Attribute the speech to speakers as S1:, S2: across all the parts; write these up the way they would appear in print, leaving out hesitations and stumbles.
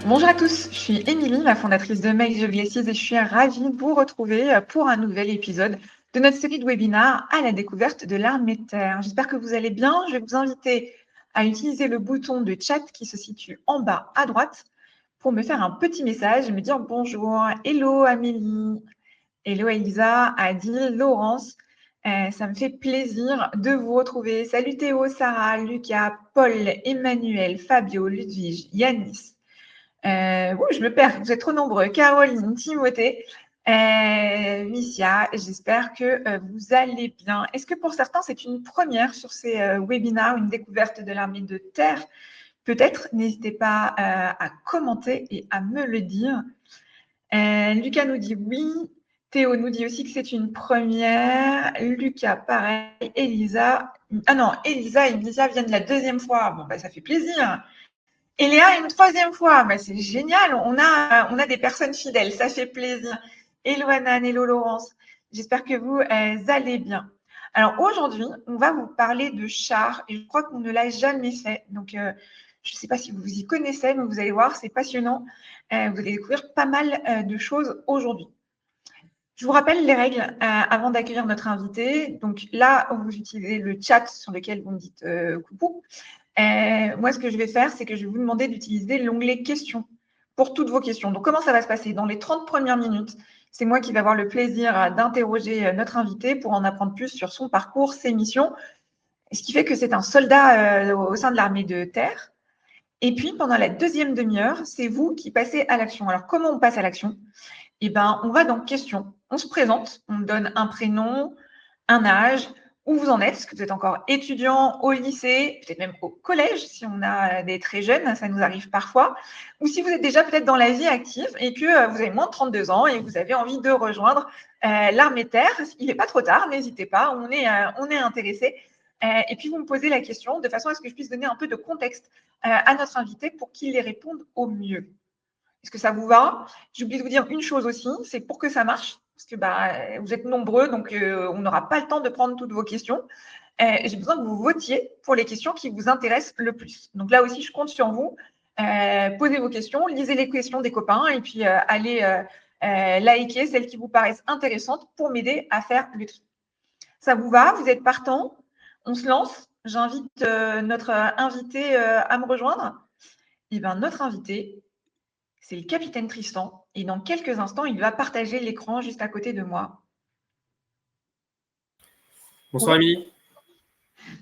S1: Bonjour à tous, je suis Émilie, la fondatrice de Make the Glacis et je suis ravie de vous retrouver pour un nouvel épisode de notre série de webinaires à la découverte de l'armée de terre. J'espère que vous allez bien. Je vais vous inviter à utiliser le bouton de chat qui se situe en bas à droite pour me faire un petit message et me dire bonjour, hello Amélie, hello Elisa, Adil, Laurence. Ça me fait plaisir de vous retrouver. Salut Théo, Sarah, Lucas, Paul, Emmanuel, Fabio, Ludwig, Yanis. Je me perds, vous êtes trop nombreux. Caroline, Timothée, Missia, j'espère que vous allez bien. Est-ce que pour certains, c'est une première sur ces webinaires, une découverte de l'armée de terre? Peut-être, n'hésitez pas à commenter et à me le dire. Lucas nous dit oui. Théo nous dit aussi que c'est une première. Lucas, pareil. Elisa. Ah non, Elisa et Missia viennent la deuxième fois. Bon, bah, ça fait plaisir. Et Léa, une troisième fois, bah, c'est génial, on a des personnes fidèles, ça fait plaisir. Hello Anan, hello Laurence, j'espère que vous allez bien. Alors aujourd'hui, on va vous parler de chars et je crois qu'on ne l'a jamais fait. Donc, je ne sais pas si vous y connaissez, mais vous allez voir, c'est passionnant. Vous allez découvrir pas mal de choses aujourd'hui. Je vous rappelle les règles avant d'accueillir notre invité. Donc là, vous utilisez le chat sur lequel vous me dites coucou. Moi, ce que je vais faire, c'est que je vais vous demander d'utiliser l'onglet questions pour toutes vos questions. Donc, comment ça va se passer? Dans les 30 premières minutes, c'est moi qui vais avoir le plaisir d'interroger notre invité pour en apprendre plus sur son parcours, ses missions, ce qui fait que c'est un soldat au sein de l'armée de terre. Et puis, pendant la deuxième demi-heure, c'est vous qui passez à l'action. Alors, comment on passe à l'action? Eh bien, on va dans questions. On se présente, on donne un prénom, un âge, où vous en êtes, est-ce que vous êtes encore étudiant au lycée, peut-être même au collège, si on a des très jeunes, ça nous arrive parfois, ou si vous êtes déjà peut-être dans la vie active et que vous avez moins de 32 ans et vous avez envie de rejoindre l'armée de terre, il n'est pas trop tard, n'hésitez pas, on est intéressé. Et puis, vous me posez la question de façon à ce que je puisse donner un peu de contexte à notre invité pour qu'il les réponde au mieux. Est-ce que ça vous va? J'ai oublié de vous dire une chose aussi, c'est pour que ça marche, parce que vous êtes nombreux, donc on n'aura pas le temps de prendre toutes vos questions. J'ai besoin que vous votiez pour les questions qui vous intéressent le plus. Donc là aussi, je compte sur vous. Posez vos questions, lisez les questions des copains et puis allez liker celles qui vous paraissent intéressantes pour m'aider à faire le tri. Ça vous va? Vous êtes partant? On se lance? J'invite notre invité à me rejoindre. Eh bien, notre invité, c'est le capitaine Tristan. Et dans quelques instants, il va partager l'écran juste à côté de moi.
S2: Bonsoir Émilie.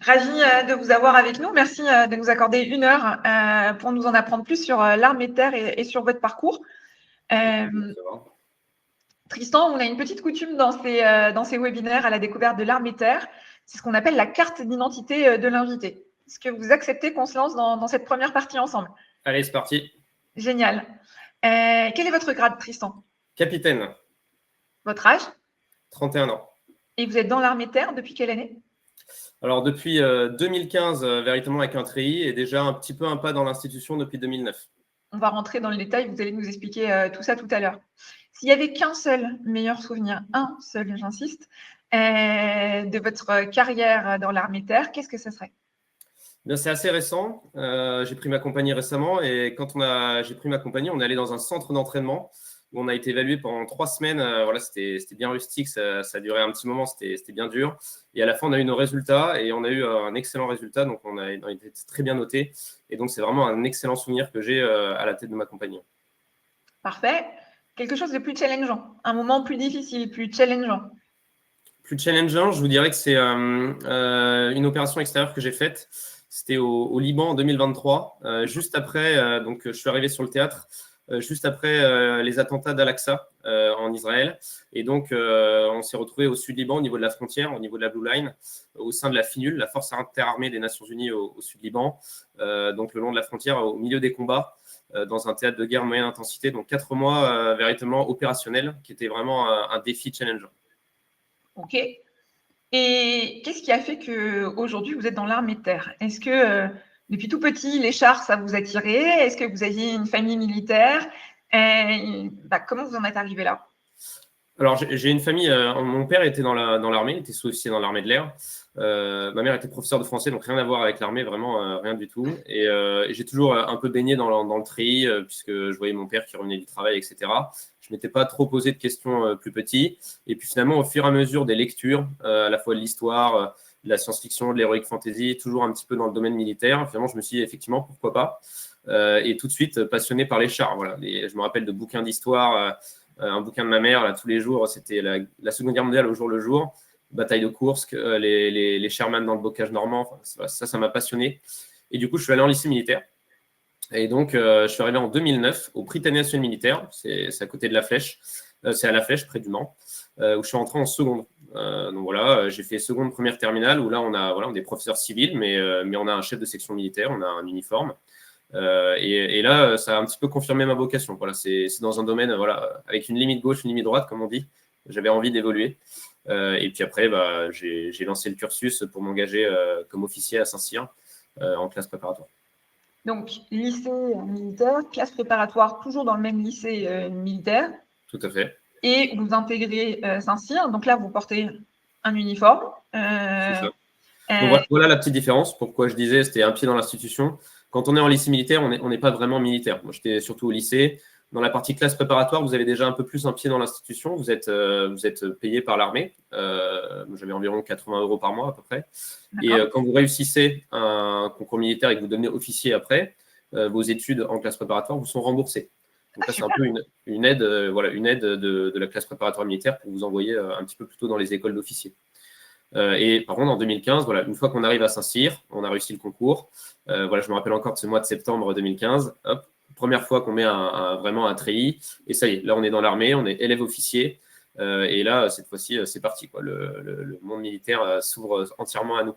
S1: Ravi de vous avoir avec nous. Merci de nous accorder une heure pour nous en apprendre plus sur l'armée de terre et sur votre parcours. Tristan, on a une petite coutume dans ces webinaires à la découverte de l'armée de terre. C'est ce qu'on appelle la carte d'identité de l'invité. Est-ce que vous acceptez qu'on se lance dans cette première partie ensemble?
S2: Allez, c'est parti.
S1: Génial. Quel est votre grade, Tristan?
S2: Capitaine.
S1: Votre âge?
S2: 31 ans.
S1: Et vous êtes dans l'armée de terre depuis quelle année?
S2: Alors, depuis 2015, véritablement avec un treillis, et déjà un petit peu un pas dans l'institution depuis 2009.
S1: On va rentrer dans le détail, vous allez nous expliquer tout ça tout à l'heure. S'il n'y avait qu'un seul meilleur souvenir, un seul, j'insiste, de votre carrière dans l'armée de terre, qu'est-ce que ce serait?
S2: Bien, c'est assez récent. J'ai pris ma compagnie récemment et quand j'ai pris ma compagnie, on est allé dans un centre d'entraînement où on a été évalué pendant 3 semaines. Voilà, c'était bien rustique, ça a duré un petit moment, c'était bien dur. Et à la fin, on a eu nos résultats et on a eu un excellent résultat. Donc, on a été très bien noté. Et donc, c'est vraiment un excellent souvenir que j'ai à la tête de ma compagnie.
S1: Parfait. Quelque chose de plus challengeant, un moment plus difficile, plus challengeant.
S2: Plus challengeant, je vous dirais que c'est une opération extérieure que j'ai faite. C'était au Liban en 2023, juste après, donc je suis arrivé sur le théâtre, juste après les attentats d'Al-Aqsa en Israël. Et donc, on s'est retrouvé au sud Liban, au niveau de la frontière, au niveau de la Blue Line, au sein de la FINUL, la Force interarmée des Nations Unies au sud Liban, donc le long de la frontière, au milieu des combats, dans un théâtre de guerre moyenne intensité. Donc, 4 mois véritablement opérationnels, qui était vraiment un défi challengeant.
S1: Ok. Et qu'est-ce qui a fait qu'aujourd'hui, vous êtes dans l'armée de terre? Est-ce que depuis tout petit, les chars, ça vous attirait? Est-ce que vous aviez une famille militaire? Comment vous en êtes arrivé là?
S2: Alors, j'ai une famille. Mon père était dans l'armée, était sous-officier dans l'armée de l'air. Ma mère était professeure de français, donc rien à voir avec l'armée, vraiment rien du tout. Et j'ai toujours un peu baigné dans le tri, puisque je voyais mon père qui revenait du travail, etc. Je ne m'étais pas trop posé de questions plus petit. Et puis finalement, au fur et à mesure des lectures, à la fois de l'histoire, de la science-fiction, de l'heroic fantasy, toujours un petit peu dans le domaine militaire, finalement, je me suis dit effectivement, pourquoi pas. Et tout de suite passionné par les chars. Voilà. Je me rappelle de bouquins d'histoire. Un bouquin de ma mère, là, tous les jours, c'était la Seconde Guerre mondiale au jour le jour, bataille de Kursk, les Sherman dans le bocage normand, enfin, ça m'a passionné. Et du coup, je suis allé en lycée militaire. Et donc, je suis arrivé en 2009 au Prytanée national militaire, c'est à côté de la Flèche, c'est à la Flèche, près du Mans, où je suis rentré en seconde. Donc voilà, j'ai fait seconde, première, terminale, où là, on a des professeurs civils, mais on a un chef de section militaire, on a un uniforme. Et là, ça a un petit peu confirmé ma vocation. Voilà, c'est dans un domaine avec une limite gauche, une limite droite, comme on dit. J'avais envie d'évoluer. Et puis après, j'ai lancé le cursus pour m'engager comme officier à Saint-Cyr en classe préparatoire.
S1: Donc, lycée militaire, classe préparatoire, toujours dans le même lycée militaire.
S2: Tout à fait.
S1: Et vous intégrez Saint-Cyr. Donc là, vous portez un uniforme.
S2: C'est ça. Donc voilà la petite différence. Pourquoi je disais c'était un pied dans l'institution. Quand on est en lycée militaire, on n'est pas vraiment militaire. Moi, j'étais surtout au lycée. Dans la partie classe préparatoire, vous avez déjà un peu plus un pied dans l'institution. Vous êtes payé par l'armée. J'avais environ 80 € par mois à peu près. Et quand vous réussissez un concours militaire et que vous devenez officier après, vos études en classe préparatoire vous sont remboursées. Donc là, c'est un peu une aide, une aide de la classe préparatoire militaire pour vous envoyer un petit peu plus tôt dans les écoles d'officiers. Et par contre, en 2015, une fois qu'on arrive à Saint-Cyr, on a réussi le concours. Je me rappelle encore de ce mois de septembre 2015. Hop, première fois qu'on met vraiment un treillis. Et ça y est, là, on est dans l'armée, on est élève officier. Et là, cette fois-ci, c'est parti. Le monde militaire s'ouvre entièrement à nous.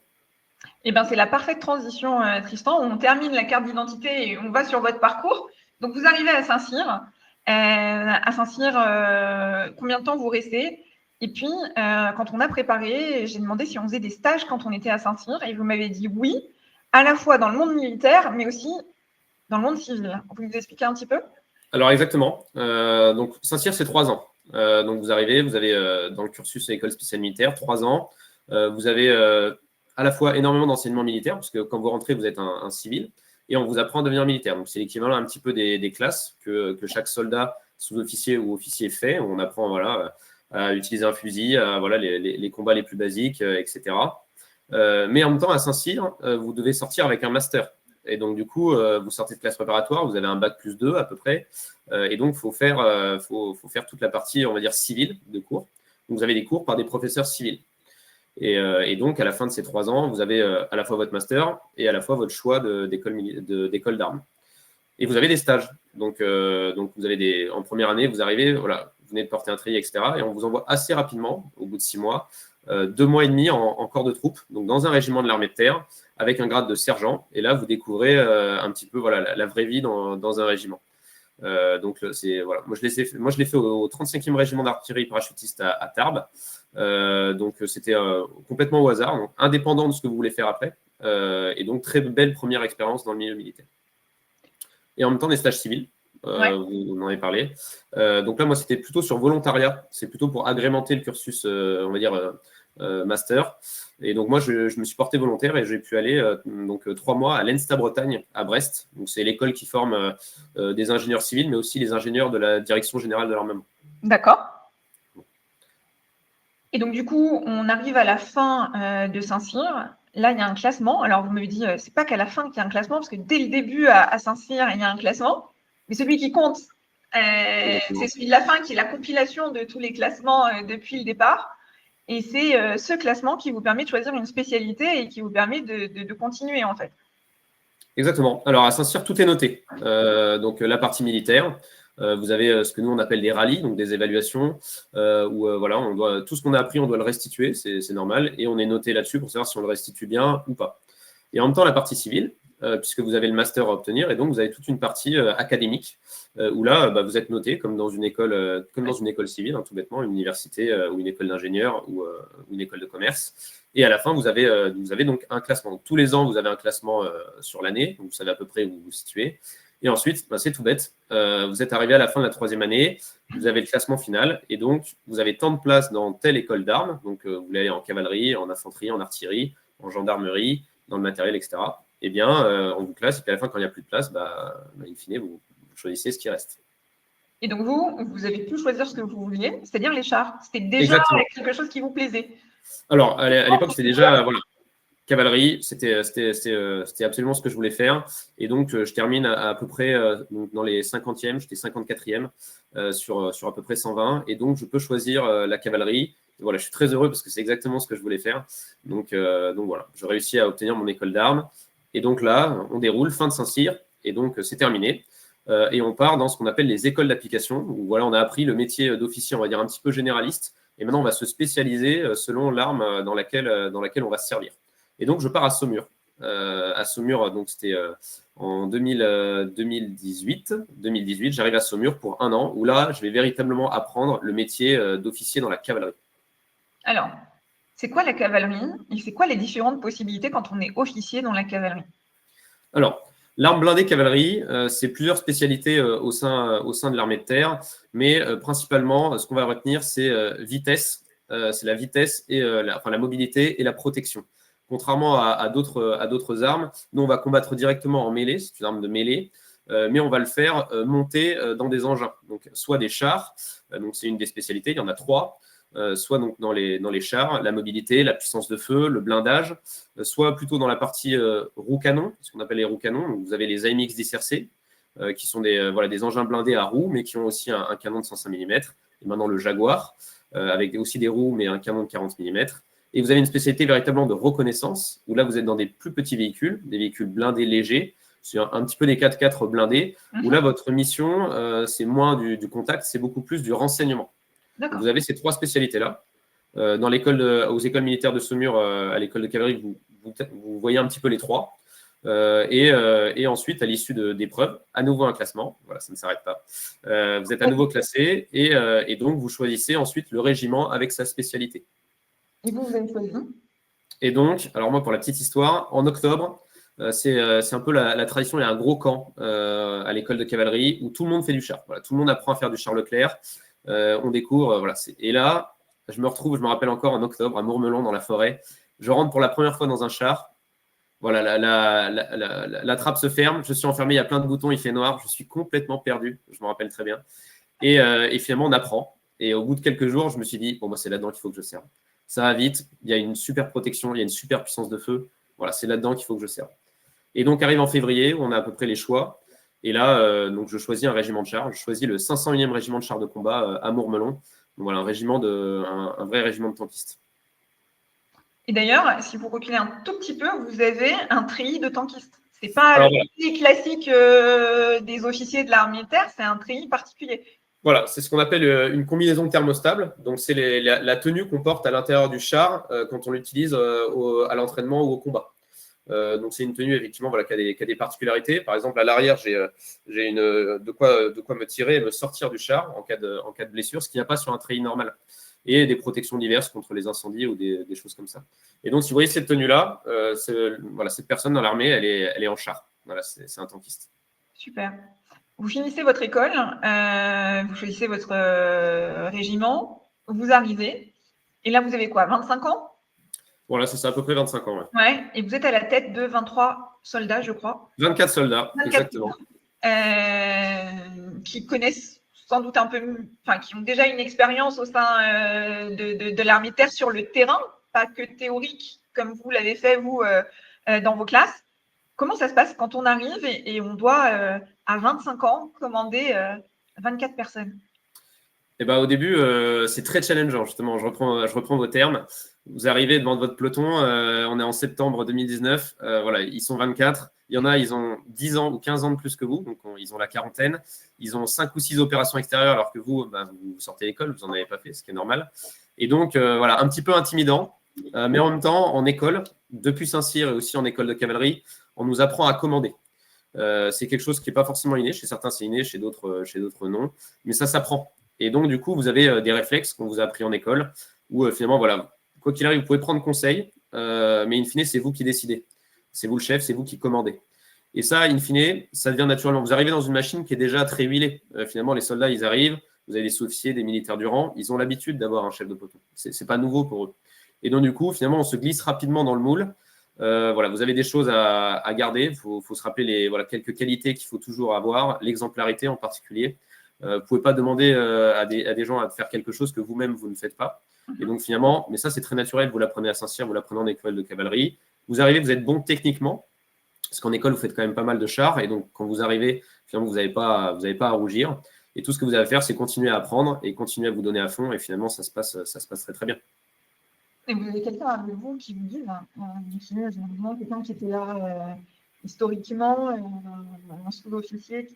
S1: Eh bien, c'est la parfaite transition, Tristan. On termine la carte d'identité et on va sur votre parcours. Donc, vous arrivez à Saint-Cyr. À Saint-Cyr, combien de temps vous restez? Et puis, quand on a préparé, j'ai demandé si on faisait des stages quand on était à Saint-Cyr. Et vous m'avez dit oui, à la fois dans le monde militaire, mais aussi dans le monde civil. Vous pouvez nous expliquer un petit peu?
S2: Alors, exactement. Donc, Saint-Cyr, c'est 3 ans. Donc, vous avez dans le cursus à l'école spéciale militaire 3 ans. Vous avez à la fois énormément d'enseignement militaire, parce que quand vous rentrez, vous êtes un civil, et on vous apprend à devenir militaire. Donc, c'est l'équivalent un petit peu des classes que chaque soldat, sous-officier ou officier fait. On apprend à utiliser un fusil, les combats les plus basiques, etc. Mais en même temps, à Saint-Cyr, vous devez sortir avec un master. Et donc, du coup, vous sortez de classe préparatoire, vous avez un bac +2 à peu près. Et donc, il faut faire toute la partie, on va dire, civile de cours. Donc, vous avez des cours par des professeurs civils. Et donc, à la fin de ces 3 ans, vous avez à la fois votre master et à la fois votre choix d'école d'armes. Et vous avez des stages. Donc vous avez en première année, vous arrivez, vous venez de porter un treillis, etc. Et on vous envoie assez rapidement, au bout de 6 mois, 2 mois et demi en corps de troupe, donc dans un régiment de l'armée de terre, avec un grade de sergent. Et là, vous découvrez un petit peu la vraie vie dans un régiment. Moi, je l'ai fait au 35e régiment d'artillerie parachutiste à Tarbes. Donc, c'était complètement au hasard, donc indépendant de ce que vous voulez faire après. Et donc, très belle première expérience dans le milieu militaire. Et en même temps, des stages civils. Vous en avez parlé. Donc là, moi, c'était plutôt sur volontariat. C'est plutôt pour agrémenter le cursus, on va dire, master. Et donc, moi, je me suis porté volontaire et j'ai pu aller 3 mois à l'ENSTA Bretagne, à Brest. Donc, c'est l'école qui forme des ingénieurs civils, mais aussi les ingénieurs de la Direction générale de l'armement.
S1: D'accord. Et donc, du coup, on arrive à la fin de Saint-Cyr. Là, il y a un classement. Alors, vous m'avez dit, c'est pas qu'à la fin qu'il y a un classement, parce que dès le début à Saint-Cyr, il y a un classement. Mais celui qui compte, c'est celui de la fin, qui est la compilation de tous les classements depuis le départ. Et c'est ce classement qui vous permet de choisir une spécialité et qui vous permet de continuer, en fait.
S2: Exactement. Alors, à Saint-Cyr, tout est noté. Donc, la partie militaire, vous avez ce que nous, on appelle des rallyes, donc des évaluations, où tout ce qu'on a appris, on doit le restituer, c'est normal, et on est noté là-dessus pour savoir si on le restitue bien ou pas. Et en même temps, la partie civile, puisque vous avez le master à obtenir, et donc vous avez toute une partie académique, où là, vous êtes noté comme dans une école, civile, tout bêtement, une université ou une école d'ingénieur ou une école de commerce. Et à la fin, vous avez donc un classement. Donc, tous les ans, vous avez un classement sur l'année, donc vous savez à peu près où vous vous situez. Et ensuite, c'est tout bête. Vous êtes arrivé à la fin de la 3e année, vous avez le classement final, et donc vous avez tant de places dans telle école d'armes. Donc, vous voulez aller en cavalerie, en infanterie, en artillerie, en gendarmerie, dans le matériel, etc. Eh bien, on vous classe, et puis à la fin, quand il n'y a plus de place, in fine, vous choisissez ce qui reste.
S1: Et donc, vous avez pu choisir ce que vous vouliez, c'est-à-dire les chars. C'était déjà quelque chose qui vous plaisait.
S2: Alors, à l'époque, c'était déjà cavalerie, c'était absolument ce que je voulais faire. Et donc, je termine à peu près dans les 50e, j'étais 54e sur à peu près 120. Et donc, je peux choisir la cavalerie. Et voilà, je suis très heureux parce que c'est exactement ce que je voulais faire. Donc voilà, je réussis à obtenir mon école d'armes. Et donc là, on déroule, fin de Saint-Cyr. Et donc, c'est terminé. Et on part dans ce qu'on appelle les écoles d'application, où voilà, on a appris le métier d'officier, on va dire un petit peu généraliste. Et maintenant, on va se spécialiser selon l'arme dans laquelle on va se servir. Et donc, je pars à Saumur. Donc c'était en 2018. J'arrive à Saumur pour 1 an, où là, je vais véritablement apprendre le métier d'officier dans la cavalerie.
S1: Alors, c'est quoi la cavalerie et c'est quoi les différentes possibilités quand on est officier dans la cavalerie?
S2: Alors, l'arme blindée cavalerie, c'est plusieurs spécialités au sein de l'armée de terre, mais principalement, ce qu'on va retenir, c'est vitesse. C'est la vitesse et la mobilité et la protection. Contrairement à d'autres armes, nous, on va combattre directement en mêlée, c'est une arme de mêlée, mais on va le faire monter dans des engins. Donc, soit des chars, donc c'est une des spécialités, il y en a 3. Soit donc dans les chars, la mobilité, la puissance de feu, le blindage, soit plutôt dans la partie roue-canon, ce qu'on appelle les roues-canons. Donc, vous avez les AMX 10RC, qui sont des engins blindés à roues, mais qui ont aussi un canon de 105 mm. Et maintenant le Jaguar, avec aussi des roues, mais un canon de 40 mm. Et vous avez une spécialité véritablement de reconnaissance, où là, vous êtes dans des plus petits véhicules, des véhicules blindés légers, c'est un petit peu des 4x4 blindés, où là, votre mission, c'est moins du contact, c'est beaucoup plus du renseignement. Vous avez ces 3 spécialités-là. Aux écoles militaires de Saumur, à l'école de cavalerie, vous voyez un petit peu les 3. Et ensuite, à l'issue d'épreuves, à nouveau un classement. Voilà, ça ne s'arrête pas. Vous êtes à nouveau classé et donc vous choisissez ensuite le régiment avec sa spécialité.
S1: Et vous avez choisi?
S2: Et donc, alors moi, pour la petite histoire, en octobre, c'est un peu la tradition. Il y a un gros camp à l'école de cavalerie où tout le monde fait du char. Voilà, tout le monde apprend à faire du char Leclerc. On découvre, et là, je me rappelle encore en octobre, à Mourmelon, dans la forêt. Je rentre pour la première fois dans un char. Voilà, la trappe se ferme. Je suis enfermé, il y a plein de boutons, il fait noir. Je suis complètement perdu. Je me rappelle très bien. Et finalement, on apprend. Et au bout de quelques jours, je me suis dit, bon, c'est là-dedans qu'il faut que je serve. Ça va vite, il y a une super protection, il y a une super puissance de feu. Voilà, c'est là-dedans qu'il faut que je serve. Et donc, arrive en février, où on a à peu près les choix. Et là, donc, je choisis un régiment de chars. Je choisis le 501e régiment de chars de combat à Mourmelon. Donc, voilà, un vrai régiment de tankistes.
S1: Et d'ailleurs, si vous reculez un tout petit peu, vous avez un treillis de tankistes. Ce n'est pas le treillis classique des officiers de l'armée de terre, c'est un treillis particulier.
S2: Voilà, c'est ce qu'on appelle une combinaison thermostable. Donc, c'est la tenue qu'on porte à l'intérieur du char quand on l'utilise à l'entraînement ou au combat. Donc, c'est une tenue effectivement qui a des particularités. Par exemple, à l'arrière, j'ai de quoi me tirer et me sortir du char en cas de blessure, ce qu'il n'y a pas sur un treillis normal. Et des protections diverses contre les incendies ou des choses comme ça. Et donc, si vous voyez cette tenue-là, cette personne dans l'armée, elle est en char. Voilà, c'est un tankiste.
S1: Super. Vous finissez votre école, vous choisissez votre régiment, vous arrivez, et là, vous avez quoi, 25 ans?
S2: Voilà, c'est ça, à peu près 25 ans.
S1: Ouais, et vous êtes à la tête de 23 soldats, je crois.
S2: 24 soldats, 24 exactement.
S1: Qui connaissent sans doute un peu, enfin, qui ont déjà une expérience au sein de l'armée de terre sur le terrain, pas que théorique, comme vous l'avez fait, vous, dans vos classes. Comment ça se passe quand on arrive et on doit, à 25 ans, commander 24 personnes?
S2: Eh ben, au début, c'est très challengeant, justement. Je reprends vos termes. Vous arrivez devant votre peloton, on est en septembre 2019. Voilà, ils sont 24. Il y en a, ils ont 10 ans ou 15 ans de plus que vous, donc ils ont la quarantaine. Ils ont 5 ou 6 opérations extérieures, alors que vous, vous sortez d'école, vous n'en avez pas fait, ce qui est normal. Et donc, voilà, un petit peu intimidant. Mais en même temps, en école, depuis Saint-Cyr et aussi en école de cavalerie, on nous apprend à commander. C'est quelque chose qui n'est pas forcément inné. Chez certains, c'est inné, chez d'autres non. Mais ça s'apprend. Et donc, du coup, vous avez des réflexes qu'on vous a appris en école où finalement, voilà, quoi qu'il arrive, vous pouvez prendre conseil, mais in fine, c'est vous qui décidez. C'est vous le chef, c'est vous qui commandez. Et ça, in fine, ça devient naturellement. Vous arrivez dans une machine qui est déjà très huilée. Finalement, les soldats, ils arrivent, vous avez des sous-officiers, des militaires du rang, ils ont l'habitude d'avoir un chef de peloton. C'est pas nouveau pour eux. Et donc, du coup, finalement, on se glisse rapidement dans le moule. Voilà, vous avez des choses à garder. Il faut se rappeler quelques qualités qu'il faut toujours avoir, l'exemplarité en particulier. Vous ne pouvez pas demander à des gens à faire quelque chose que vous-même, vous ne faites pas. Et donc, finalement, mais ça, c'est très naturel. Vous l'apprenez à Saint-Cyr, vous l'apprenez en école de cavalerie. Vous arrivez, vous êtes bon techniquement, parce qu'en école, vous faites quand même pas mal de chars. Et donc, quand vous arrivez, finalement, vous n'avez pas à rougir. Et tout ce que vous avez à faire, c'est continuer à apprendre et continuer à vous donner à fond. Et finalement, ça se passe très, très bien.
S1: Et vous avez quelqu'un avec vous qui vous guide, généralement quelqu'un qui était là historiquement, un sous-officier qui...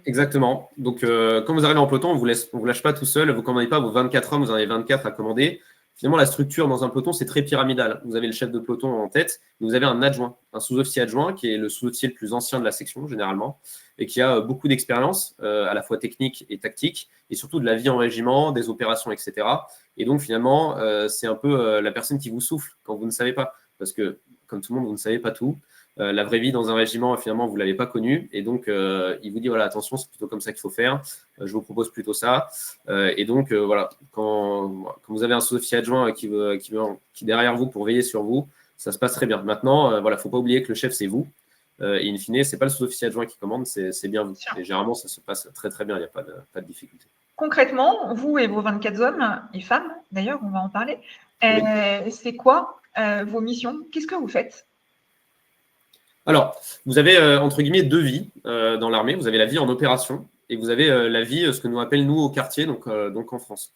S2: Exactement. Donc, quand vous arrivez en peloton, on vous lâche pas tout seul. Vous ne commandez pas vos 24 hommes, vous en avez 24 à commander. Finalement, la structure dans un peloton, c'est très pyramidal. Vous avez le chef de peloton en tête, vous avez un adjoint, un sous-officier adjoint qui est le sous-officier le plus ancien de la section, généralement, et qui a beaucoup d'expérience, à la fois technique et tactique, et surtout de la vie en régiment, des opérations, etc. Et donc, finalement, c'est un peu la personne qui vous souffle quand vous ne savez pas. Parce que, comme tout le monde, vous ne savez pas tout. La vraie vie dans un régiment, finalement, vous ne l'avez pas connue. Et donc, il vous dit, voilà, attention, c'est plutôt comme ça qu'il faut faire. Je vous propose plutôt ça. Et donc, voilà, quand vous avez un sous-officier adjoint qui est derrière vous pour veiller sur vous, ça se passe très bien. Maintenant, il ne faut pas oublier que le chef, c'est vous. Et in fine, ce n'est pas le sous-officier adjoint qui commande, c'est bien vous. Et généralement, ça se passe très, très bien. Il n'y a pas de difficulté.
S1: Concrètement, vous et vos 24 hommes et femmes, d'ailleurs, on va en parler,
S2: Oui.
S1: c'est quoi vos missions? Qu'est-ce que vous faites?
S2: Alors, vous avez, entre guillemets, deux vies dans l'armée. Vous avez la vie en opération et vous avez la vie, ce que nous appelle nous au quartier, donc en France.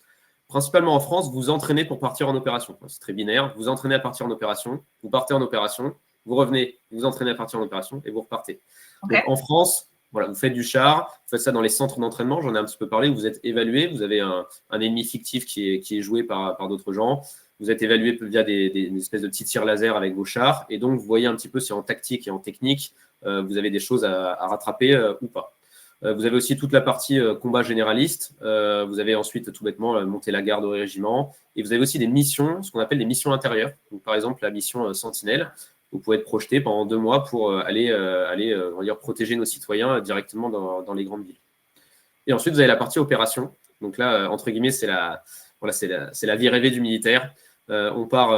S2: Principalement en France, vous entraînez pour partir en opération. C'est très binaire. Vous entraînez à partir en opération, vous partez en opération, vous revenez, vous entraînez à partir en opération et vous repartez. Okay. Donc en France, voilà, vous faites du char, vous faites ça dans les centres d'entraînement, j'en ai un petit peu parlé, vous êtes évalué, vous avez un ennemi fictif qui est joué par d'autres gens. Vous êtes évalué via des espèces de petits tirs laser avec vos chars. Et donc, vous voyez un petit peu si en tactique et en technique, vous avez des choses à rattraper ou pas. Vous avez aussi toute la partie combat généraliste. Vous avez ensuite, tout bêtement, monter la garde au régiment. Et vous avez aussi des missions, ce qu'on appelle des missions intérieures. Donc, par exemple, la mission Sentinelle. Vous pouvez être projeté pendant 2 mois pour aller on va dire, protéger nos citoyens directement dans les grandes villes. Et ensuite, vous avez la partie opération. Donc là, entre guillemets, c'est la vie rêvée du militaire. On part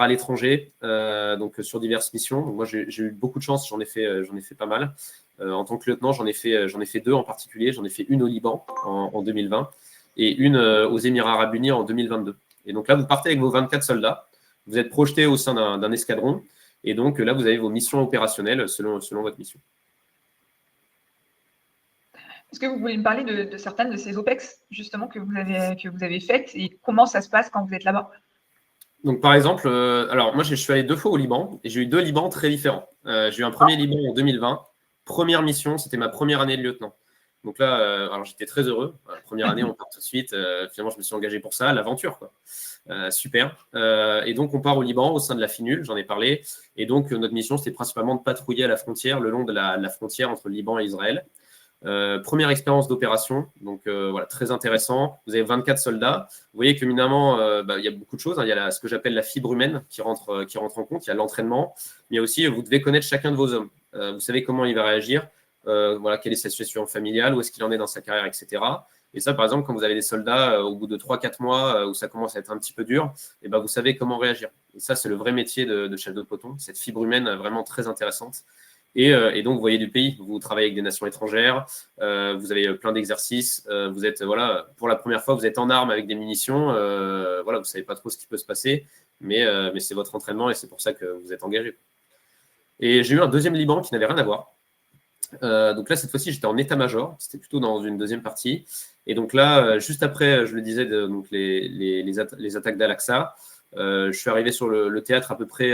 S2: à l'étranger, donc sur diverses missions. Donc moi, j'ai eu beaucoup de chance, j'en ai fait pas mal. En tant que lieutenant, j'en ai fait 2 en particulier. J'en ai fait une au Liban en 2020 et une aux Émirats Arabes Unis en 2022. Et donc là, vous partez avec vos 24 soldats. Vous êtes projetés au sein d'un escadron. Et donc là, vous avez vos missions opérationnelles selon votre mission.
S1: Est-ce que vous voulez me parler de certaines de ces OPEX, justement, que vous avez faites et comment ça se passe quand vous êtes là-bas?
S2: Donc, par exemple, alors moi, je suis allé 2 fois au Liban et j'ai eu 2 Libans très différents. J'ai eu un premier Liban en 2020. Première mission, c'était ma première année de lieutenant. Donc là, alors j'étais très heureux. Première année, on part tout de suite. Finalement, je me suis engagé pour ça, l'aventure, quoi. Super. Et donc, on part au Liban, au sein de la FINUL, j'en ai parlé. Et donc, notre mission, c'était principalement de patrouiller à la frontière, le long de la frontière entre le Liban et Israël. Première expérience d'opération, donc voilà, très intéressant. Vous avez 24 soldats. Vous voyez que éminemment, il y a beaucoup de choses. Il y a ce que j'appelle la fibre humaine qui rentre en compte. Il y a l'entraînement, mais il y a aussi, vous devez connaître chacun de vos hommes. Vous savez comment il va réagir, voilà, quelle est sa situation familiale, où est-ce qu'il en est dans sa carrière, etc. Et ça, par exemple, quand vous avez des soldats au bout de 3-4 mois où ça commence à être un petit peu dur, et vous savez comment réagir. Et ça, c'est le vrai métier de chef de peloton, cette fibre humaine vraiment très intéressante. Et donc, vous voyez du pays, vous travaillez avec des nations étrangères, vous avez plein d'exercices, vous êtes, voilà, pour la première fois, vous êtes en armes avec des munitions, voilà, vous ne savez pas trop ce qui peut se passer, mais c'est votre entraînement et c'est pour ça que vous êtes engagé. Et j'ai eu un deuxième Liban qui n'avait rien à voir. Donc là, cette fois-ci, j'étais en état-major, c'était plutôt dans une deuxième partie. Et donc là, juste après, je le disais, donc les attaques d'Al-Aqsa, je suis arrivé sur le théâtre à peu près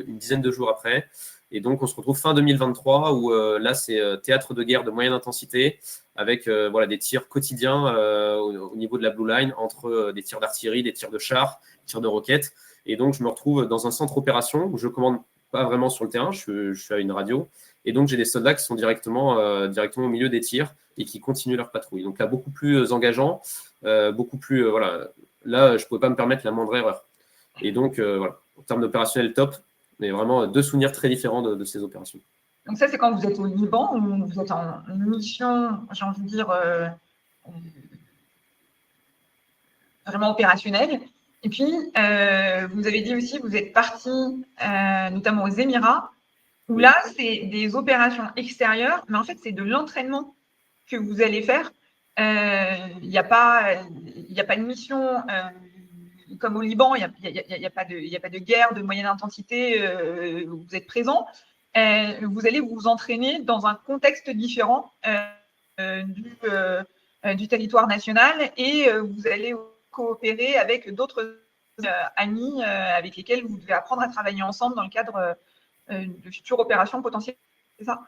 S2: une dizaine de jours après. Et donc, on se retrouve fin 2023 où là, c'est théâtre de guerre de moyenne intensité avec voilà, des tirs quotidiens au niveau de la Blue Line entre des tirs d'artillerie, des tirs de chars, des tirs de roquettes. Et donc, je me retrouve dans un centre opération où je commande pas vraiment sur le terrain, je suis à une radio. Et donc, j'ai des soldats qui sont directement au milieu des tirs et qui continuent leur patrouille. Donc là, beaucoup plus engageant, beaucoup plus… voilà. Là, je ne pouvais pas me permettre la moindre erreur. Et donc, voilà, en termes d'opérationnel, top. Mais vraiment 2 souvenirs très différents de ces opérations.
S1: Donc ça, c'est quand vous êtes au Liban, où vous êtes en mission, j'ai envie de dire, vraiment opérationnelle. Et puis, vous avez dit aussi que vous êtes parti notamment aux Émirats, où là, c'est des opérations extérieures, mais en fait, c'est de l'entraînement que vous allez faire. Il n'y a pas de mission comme au Liban, il n'y a pas de guerre de moyenne intensité où vous êtes présent. Vous allez vous entraîner dans un contexte différent du territoire national et vous allez coopérer avec d'autres amis avec lesquels vous devez apprendre à travailler ensemble dans le cadre de futures opérations potentielles. C'est ça?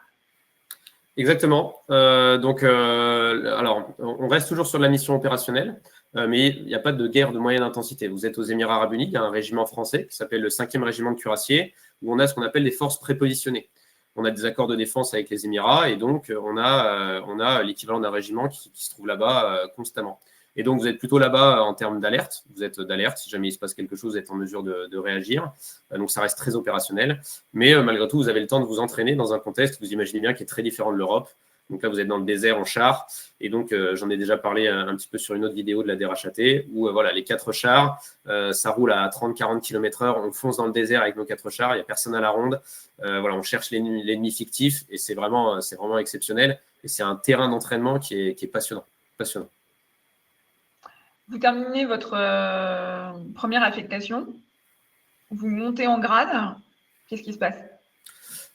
S2: Exactement. Alors, on reste toujours sur la mission opérationnelle, mais il n'y a pas de guerre de moyenne intensité. Vous êtes aux Émirats Arabes Unis, il y a un régiment français qui s'appelle le 5e régiment de cuirassiers, où on a ce qu'on appelle les forces prépositionnées. On a des accords de défense avec les Émirats, et donc on a l'équivalent d'un régiment qui se trouve là-bas constamment. Et donc, vous êtes plutôt là-bas en termes d'alerte. Vous êtes d'alerte. Si jamais il se passe quelque chose, vous êtes en mesure de réagir. Donc, ça reste très opérationnel. Mais malgré tout, vous avez le temps de vous entraîner dans un contexte, vous imaginez bien, qui est très différent de l'Europe. Donc là, vous êtes dans le désert en char. Et donc, j'en ai déjà parlé un petit peu sur une autre vidéo de la DRHAT, où voilà, les 4 chars, ça roule à 30-40 km/h. On fonce dans le désert avec nos 4 chars. Il n'y a personne à la ronde. Voilà, on cherche l'ennemi fictif. Et c'est vraiment exceptionnel. Et c'est un terrain d'entraînement qui est passionnant. Passionnant.
S1: Vous terminez votre première affectation, vous montez en grade, qu'est-ce qui se passe?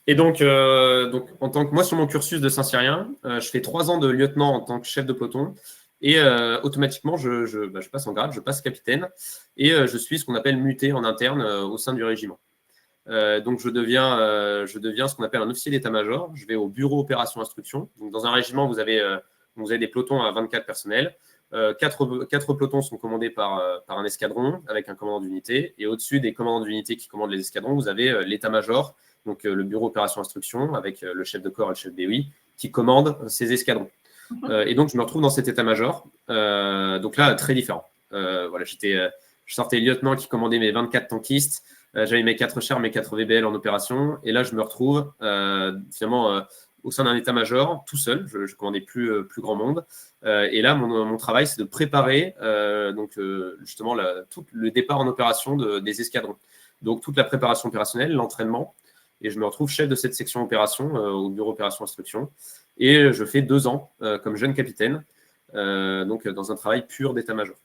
S2: Et donc, en tant que moi, sur mon cursus de Saint-Cyrien, je fais 3 ans de lieutenant en tant que chef de peloton. Et automatiquement, je passe en grade, je passe capitaine. Et je suis ce qu'on appelle muté en interne au sein du régiment. Donc, je deviens ce qu'on appelle un officier d'état-major. Je vais au bureau opération instruction. Donc, dans un régiment, vous avez des pelotons à 24 personnels. 4 pelotons sont commandés par un escadron avec un commandant d'unité. Et au-dessus des commandants d'unité qui commandent les escadrons, vous avez l'état-major, donc le bureau opération instruction, avec le chef de corps et le chef BOI, qui commandent ces escadrons. Et donc, je me retrouve dans cet état-major. Donc là, très différent. Voilà, je sortais lieutenant qui commandait mes 24 tankistes. J'avais mes 4 chars, mes 4 VBL en opération. Et là, je me retrouve finalement au sein d'un état-major, tout seul. Je ne commandais plus grand monde. Et là, mon travail, c'est de préparer justement tout le départ en opération des escadrons. Donc, toute la préparation opérationnelle, l'entraînement. Et je me retrouve chef de cette section opération au bureau opération instruction. Et je fais 2 ans comme jeune capitaine, donc dans un travail pur d'état-major.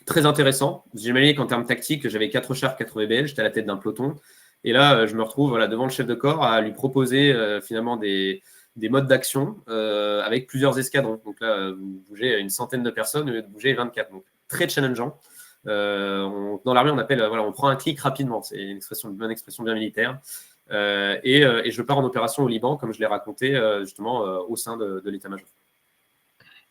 S2: Très intéressant. Vous imaginez qu'en termes tactiques, j'avais 4 chars, 4 VBL, j'étais à la tête d'un peloton. Et là, je me retrouve devant le chef de corps à lui proposer finalement des modes d'action avec plusieurs escadrons. Donc là, vous bougez une centaine de personnes au lieu de bouger 24. Donc très challengeant. Dans l'armée, on appelle, on prend un clic rapidement. C'est une bonne expression bien militaire. Et je pars en opération au Liban, comme je l'ai raconté justement au sein de l'état-major.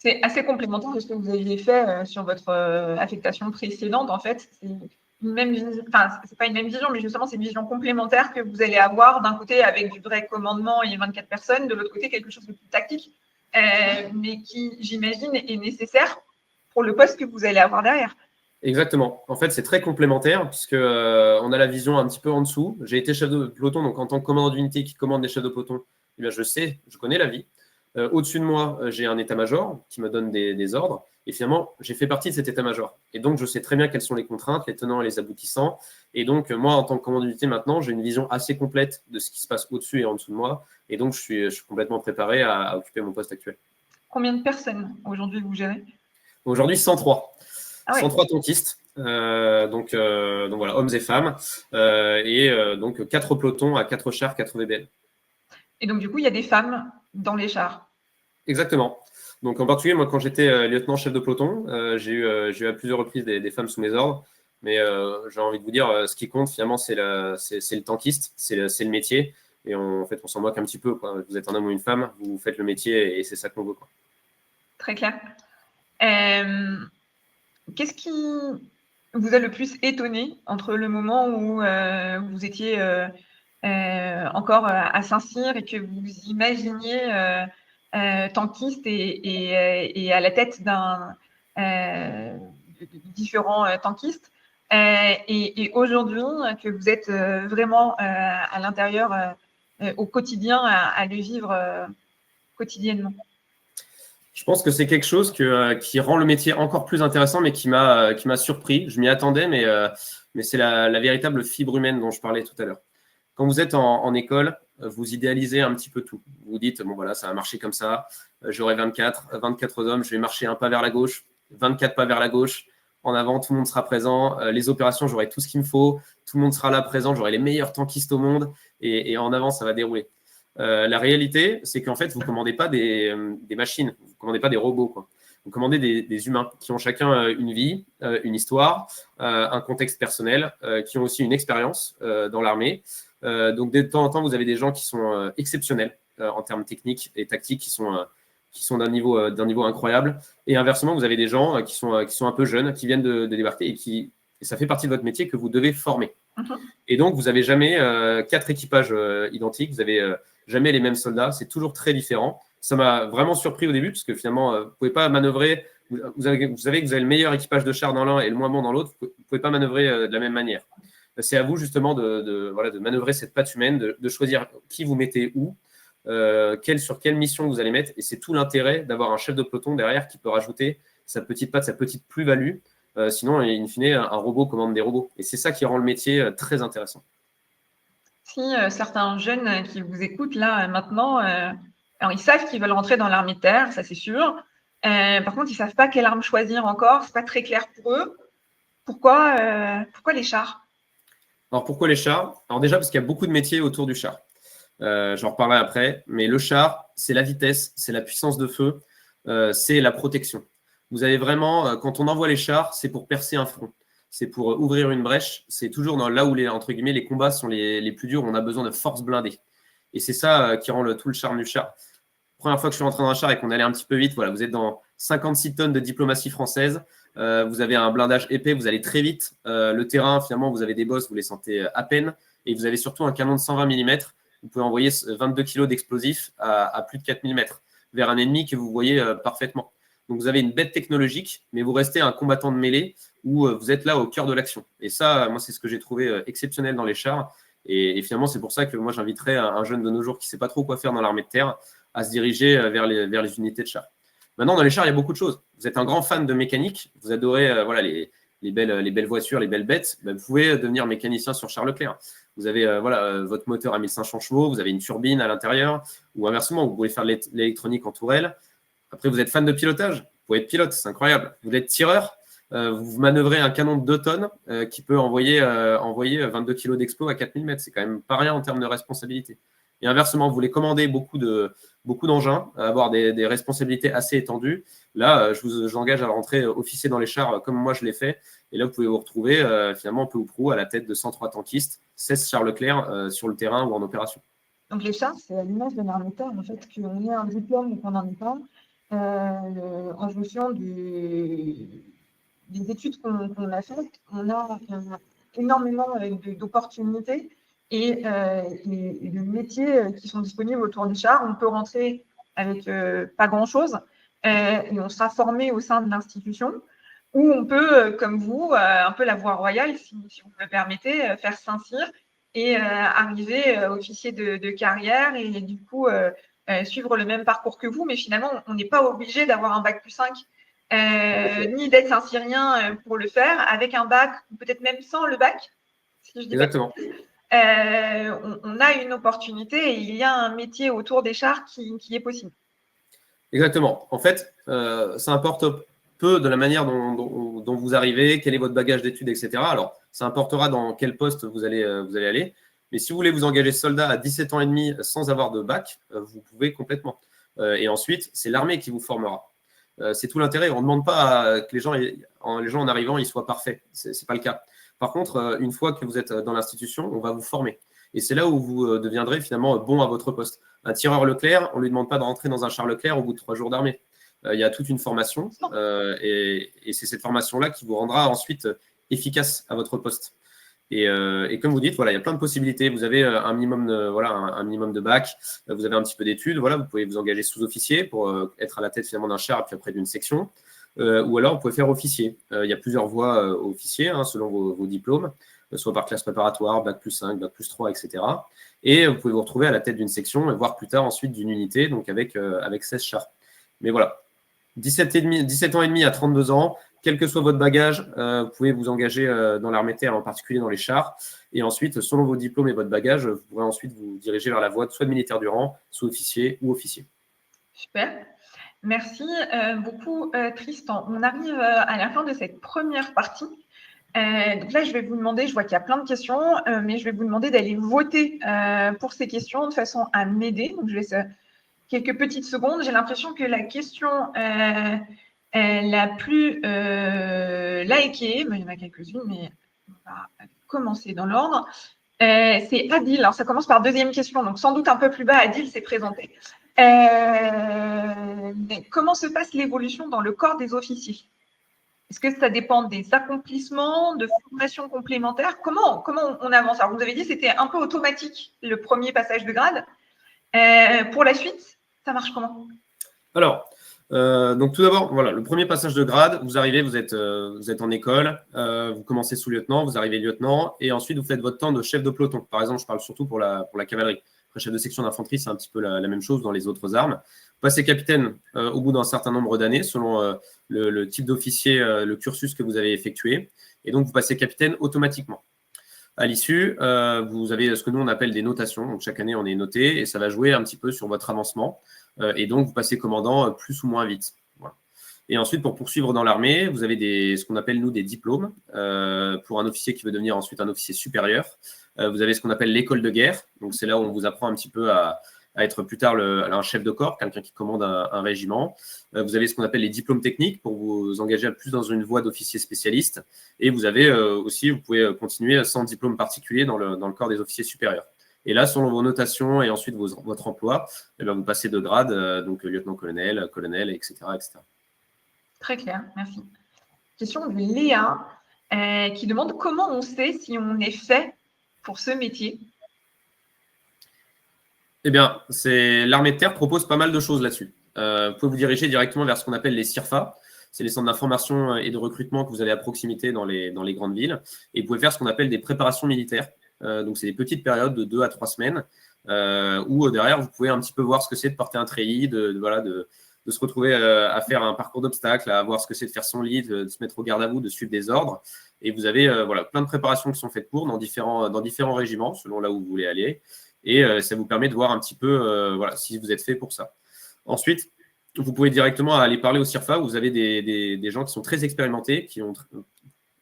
S1: C'est assez complémentaire de ce que vous aviez fait sur votre affectation précédente. En fait, c'est une même vision, enfin, c'est pas une même vision, mais justement, c'est une vision complémentaire que vous allez avoir d'un côté avec du vrai commandement et 24 personnes, de l'autre côté, quelque chose de plus tactique, mais qui, j'imagine, est nécessaire pour le poste que vous allez avoir derrière.
S2: Exactement. En fait, c'est très complémentaire puisque on a la vision un petit peu en dessous. J'ai été chef de peloton, donc en tant que commandant d'unité qui commande des chefs de peloton, eh bien, je connais la vie. Au-dessus de moi, j'ai un état-major qui me donne des ordres. Et finalement, j'ai fait partie de cet état-major. Et donc, je sais très bien quelles sont les contraintes, les tenants et les aboutissants. Et donc, moi, en tant que commandant d'unité, maintenant, j'ai une vision assez complète de ce qui se passe au-dessus et en dessous de moi. Et donc, je suis complètement préparé à occuper mon poste actuel.
S1: Combien de personnes aujourd'hui vous gérez?
S2: Aujourd'hui, 103.
S1: Ah ouais.
S2: 103 tankistes. Donc voilà, hommes et femmes. Donc 4 pelotons à 4 chars, 4 VBL.
S1: Et donc, du coup, il y a des femmes dans les chars.
S2: Exactement. Donc en particulier, moi, quand j'étais lieutenant chef de peloton, j'ai eu à plusieurs reprises des femmes sous mes ordres. Mais j'ai envie de vous dire, ce qui compte finalement, c'est le tankiste, c'est le métier. Et en fait, on s'en moque un petit peu, quoi. Vous êtes un homme ou une femme, vous faites le métier et c'est ça qu'on veut, quoi.
S1: Très clair. Qu'est-ce qui vous a le plus étonné entre le moment où vous étiez encore à Saint-Cyr et que vous imaginiez tankiste et à la tête de différents tankistes et aujourd'hui que vous êtes vraiment à l'intérieur au quotidien à le vivre quotidiennement?
S2: Je pense que c'est quelque chose qui rend le métier encore plus intéressant, mais qui m'a surpris. Je m'y attendais, mais c'est la véritable fibre humaine dont je parlais tout à l'heure. Quand vous êtes en école, vous idéalisez un petit peu tout. Vous vous dites, bon voilà, ça va marcher comme ça. J'aurai 24 hommes, je vais marcher un pas vers la gauche, 24 pas vers la gauche. En avant, tout le monde sera présent. Les opérations, j'aurai tout ce qu'il me faut. Tout le monde sera là présent. J'aurai les meilleurs tankistes au monde. Et en avant, ça va dérouler. La réalité, c'est qu'en fait, vous ne commandez pas des machines, vous ne commandez pas des robots, quoi. Vous commandez des humains qui ont chacun une vie, une histoire, un contexte personnel, qui ont aussi une expérience dans l'armée. Donc, de temps en temps, vous avez des gens qui sont exceptionnels en termes techniques et tactiques, qui sont d'un niveau incroyable. Et inversement, vous avez des gens qui sont un peu jeunes, qui viennent de débarquer et ça fait partie de votre métier que vous devez former. Et donc, vous n'avez jamais 4 équipages identiques, vous n'avez jamais les mêmes soldats, c'est toujours très différent. Ça m'a vraiment surpris au début, parce que finalement, vous ne pouvez pas manœuvrer. Vous savez que vous avez le meilleur équipage de chars dans l'un et le moins bon dans l'autre, vous ne pouvez pas manœuvrer de la même manière. C'est à vous justement de manœuvrer cette patte humaine, de choisir qui vous mettez où, sur quelle mission vous allez mettre. Et c'est tout l'intérêt d'avoir un chef de peloton derrière qui peut rajouter sa petite patte, sa petite plus-value. Sinon, in fine, un robot commande des robots. Et c'est ça qui rend le métier très intéressant.
S1: Si certains jeunes qui vous écoutent là maintenant, alors ils savent qu'ils veulent rentrer dans l'armée de terre, ça c'est sûr. Par contre, ils ne savent pas quelle arme choisir encore, c'est pas très clair pour eux. Pourquoi les chars?
S2: Alors pourquoi les chars? Alors déjà parce qu'il y a beaucoup de métiers autour du char. J'en reparlerai après, mais le char, c'est la vitesse, c'est la puissance de feu, c'est la protection. Vous avez vraiment, quand on envoie les chars, c'est pour percer un front. C'est pour ouvrir une brèche. C'est toujours là où entre guillemets, les combats sont les plus durs, où on a besoin de forces blindées. Et c'est ça qui rend tout le charme du char. Première fois que je suis rentré dans un char et qu'on allait un petit peu vite, voilà, vous êtes dans 56 tonnes de diplomatie française. Vous avez un blindage épais, vous allez très vite. Le terrain, finalement, vous avez des bosses, vous les sentez à peine. Et vous avez surtout un canon de 120 mm. Vous pouvez envoyer 22 kg d'explosifs à plus de 4000 mètres vers un ennemi que vous voyez parfaitement. Donc, vous avez une bête technologique, mais vous restez un combattant de mêlée où vous êtes là au cœur de l'action. Et ça, moi, c'est ce que j'ai trouvé exceptionnel dans les chars. Et finalement, c'est pour ça que moi, j'inviterais un jeune de nos jours qui ne sait pas trop quoi faire dans l'armée de terre à se diriger vers les unités de chars. Maintenant, dans les chars, il y a beaucoup de choses. Vous êtes un grand fan de mécanique, vous adorez les belles voitures, les belles bêtes, vous pouvez devenir mécanicien sur Charles Leclerc. Vous avez votre moteur à 1500 chevaux, vous avez une turbine à l'intérieur, ou inversement, vous pouvez faire de l'électronique en tourelle. Après, vous êtes fan de pilotage, vous pouvez être pilote, c'est incroyable. Vous êtes tireur, vous manœuvrez un canon de 2 tonnes qui peut envoyer 22 kg d'explos à 4000 mètres. C'est quand même pas rien en termes de responsabilité. Et inversement, vous voulez commander beaucoup d'engins, avoir des responsabilités assez étendues. Là, je vous engage à rentrer officier dans les chars comme moi je l'ai fait. Et là, vous pouvez vous retrouver finalement peu ou prou à la tête de 103 tankistes, 16 Charles Leclerc sur le terrain ou en opération.
S1: Donc les chars, c'est à l'image de l'armée de terre, en fait, qu'on ait un diplôme ou qu'on n'en ait pas, en fonction des études qu'on a faites, on a énormément d'opportunités et de métiers qui sont disponibles autour du char. On peut rentrer avec pas grand-chose et on sera formé au sein de l'institution, ou on peut, comme vous, un peu la voie royale, si vous me permettez, faire Saint-Cyr et arriver officier de carrière et du coup suivre le même parcours que vous, mais finalement, on n'est pas obligé d'avoir un bac +5 ni d'être un Syrien pour le faire, avec un bac, ou peut-être même sans le bac, si je dis
S2: Exactement.
S1: on a une opportunité et il y a un métier autour des chars qui est possible.
S2: Exactement. En fait, ça importe peu de la manière dont vous arrivez, quel est votre bagage d'études, etc. Alors, ça importera dans quel poste vous allez aller. Mais si vous voulez vous engager soldat à 17 ans et demi sans avoir de bac, vous pouvez complètement. Et ensuite, c'est l'armée qui vous formera. C'est tout l'intérêt. On ne demande pas que les gens en arrivant, ils soient parfaits. Ce n'est pas le cas. Par contre, une fois que vous êtes dans l'institution, on va vous former. Et c'est là où vous deviendrez finalement bon à votre poste. Un tireur Leclerc, on ne lui demande pas de rentrer dans un char Leclerc au bout de 3 jours d'armée. Il y a toute une formation et c'est cette formation-là qui vous rendra ensuite efficace à votre poste. Et comme vous dites, voilà, il y a plein de possibilités. Vous avez un minimum de bac, vous avez un petit peu d'études, voilà, vous pouvez vous engager sous-officier pour être à la tête finalement d'un char et puis après d'une section. Ou alors vous pouvez faire officier. Il y a plusieurs voies officiers selon vos diplômes. soit par classe préparatoire, bac+5, bac+3, etc. Et vous pouvez vous retrouver à la tête d'une section, et voire plus tard ensuite d'une unité, donc avec 16 chars. Mais voilà, 17 ans et demi à 32 ans, quel que soit votre bagage, vous pouvez vous engager dans l'armée de terre, en particulier dans les chars. Et ensuite, selon vos diplômes et votre bagage, vous pourrez ensuite vous diriger vers la voie soit de militaire du rang, soit officier ou officier.
S1: Super. Merci beaucoup, Tristan. On arrive à la fin de cette première partie. Donc là, je vais vous demander, je vois qu'il y a plein de questions, mais je vais vous demander d'aller voter pour ces questions de façon à m'aider. Donc, je laisse quelques petites secondes. J'ai l'impression que la question la plus likée, il y en a quelques-unes, mais on va commencer dans l'ordre. C'est Adil. Alors, ça commence par deuxième question, donc sans doute un peu plus bas, Adil s'est présenté. Comment se passe l'évolution dans le corps des officiers? Est-ce que ça dépend des accomplissements, de formations complémentaires? Comment on avance? Alors, vous avez dit que c'était un peu automatique, le premier passage de grade. Pour la suite, ça marche comment?
S2: Alors, donc tout d'abord, voilà, le premier passage de grade, vous arrivez, vous êtes en école, vous commencez sous-lieutenant, vous arrivez lieutenant, et ensuite vous faites votre temps de chef de peloton. Par exemple, je parle surtout pour la cavalerie. Après, chef de section d'infanterie, c'est un petit peu la même chose dans les autres armes. Vous passez capitaine au bout d'un certain nombre d'années, selon le type d'officier, le cursus que vous avez effectué, et donc vous passez capitaine automatiquement. À l'issue, vous avez ce que nous on appelle des notations. Donc chaque année, on est noté et ça va jouer un petit peu sur votre avancement. Et donc, vous passez commandant plus ou moins vite. Voilà. Et ensuite, pour poursuivre dans l'armée, vous avez ce qu'on appelle, nous, des diplômes. Pour un officier qui veut devenir ensuite un officier supérieur, vous avez ce qu'on appelle l'école de guerre. Donc, c'est là où on vous apprend un petit peu à être plus tard un chef de corps, quelqu'un qui commande un régiment. Vous avez ce qu'on appelle les diplômes techniques pour vous engager plus dans une voie d'officier spécialiste. Et vous avez aussi, vous pouvez continuer sans diplôme particulier dans le corps des officiers supérieurs. Et là, selon vos notations et ensuite votre emploi, vous passez de grade, donc lieutenant-colonel, colonel, etc., etc.
S1: Très clair, merci. Question de Léa qui demande comment on sait si on est fait pour ce métier?
S2: Eh bien, l'armée de terre propose pas mal de choses là-dessus. Vous pouvez vous diriger directement vers ce qu'on appelle les CIRFA. C'est les centres d'information et de recrutement que vous avez à proximité dans les grandes villes. Et vous pouvez faire ce qu'on appelle des préparations militaires. Donc, c'est des petites périodes de 2 à 3 semaines où derrière, vous pouvez un petit peu voir ce que c'est de porter un treillis, de se retrouver à faire un parcours d'obstacles, à voir ce que c'est de faire son lit, de se mettre au garde à vous, de suivre des ordres. Et vous avez plein de préparations qui sont faites dans différents régiments, selon là où vous voulez aller. Et ça vous permet de voir un petit peu si vous êtes fait pour ça. Ensuite, vous pouvez directement aller parler au CIRFA où vous avez des gens qui sont très expérimentés, qui ont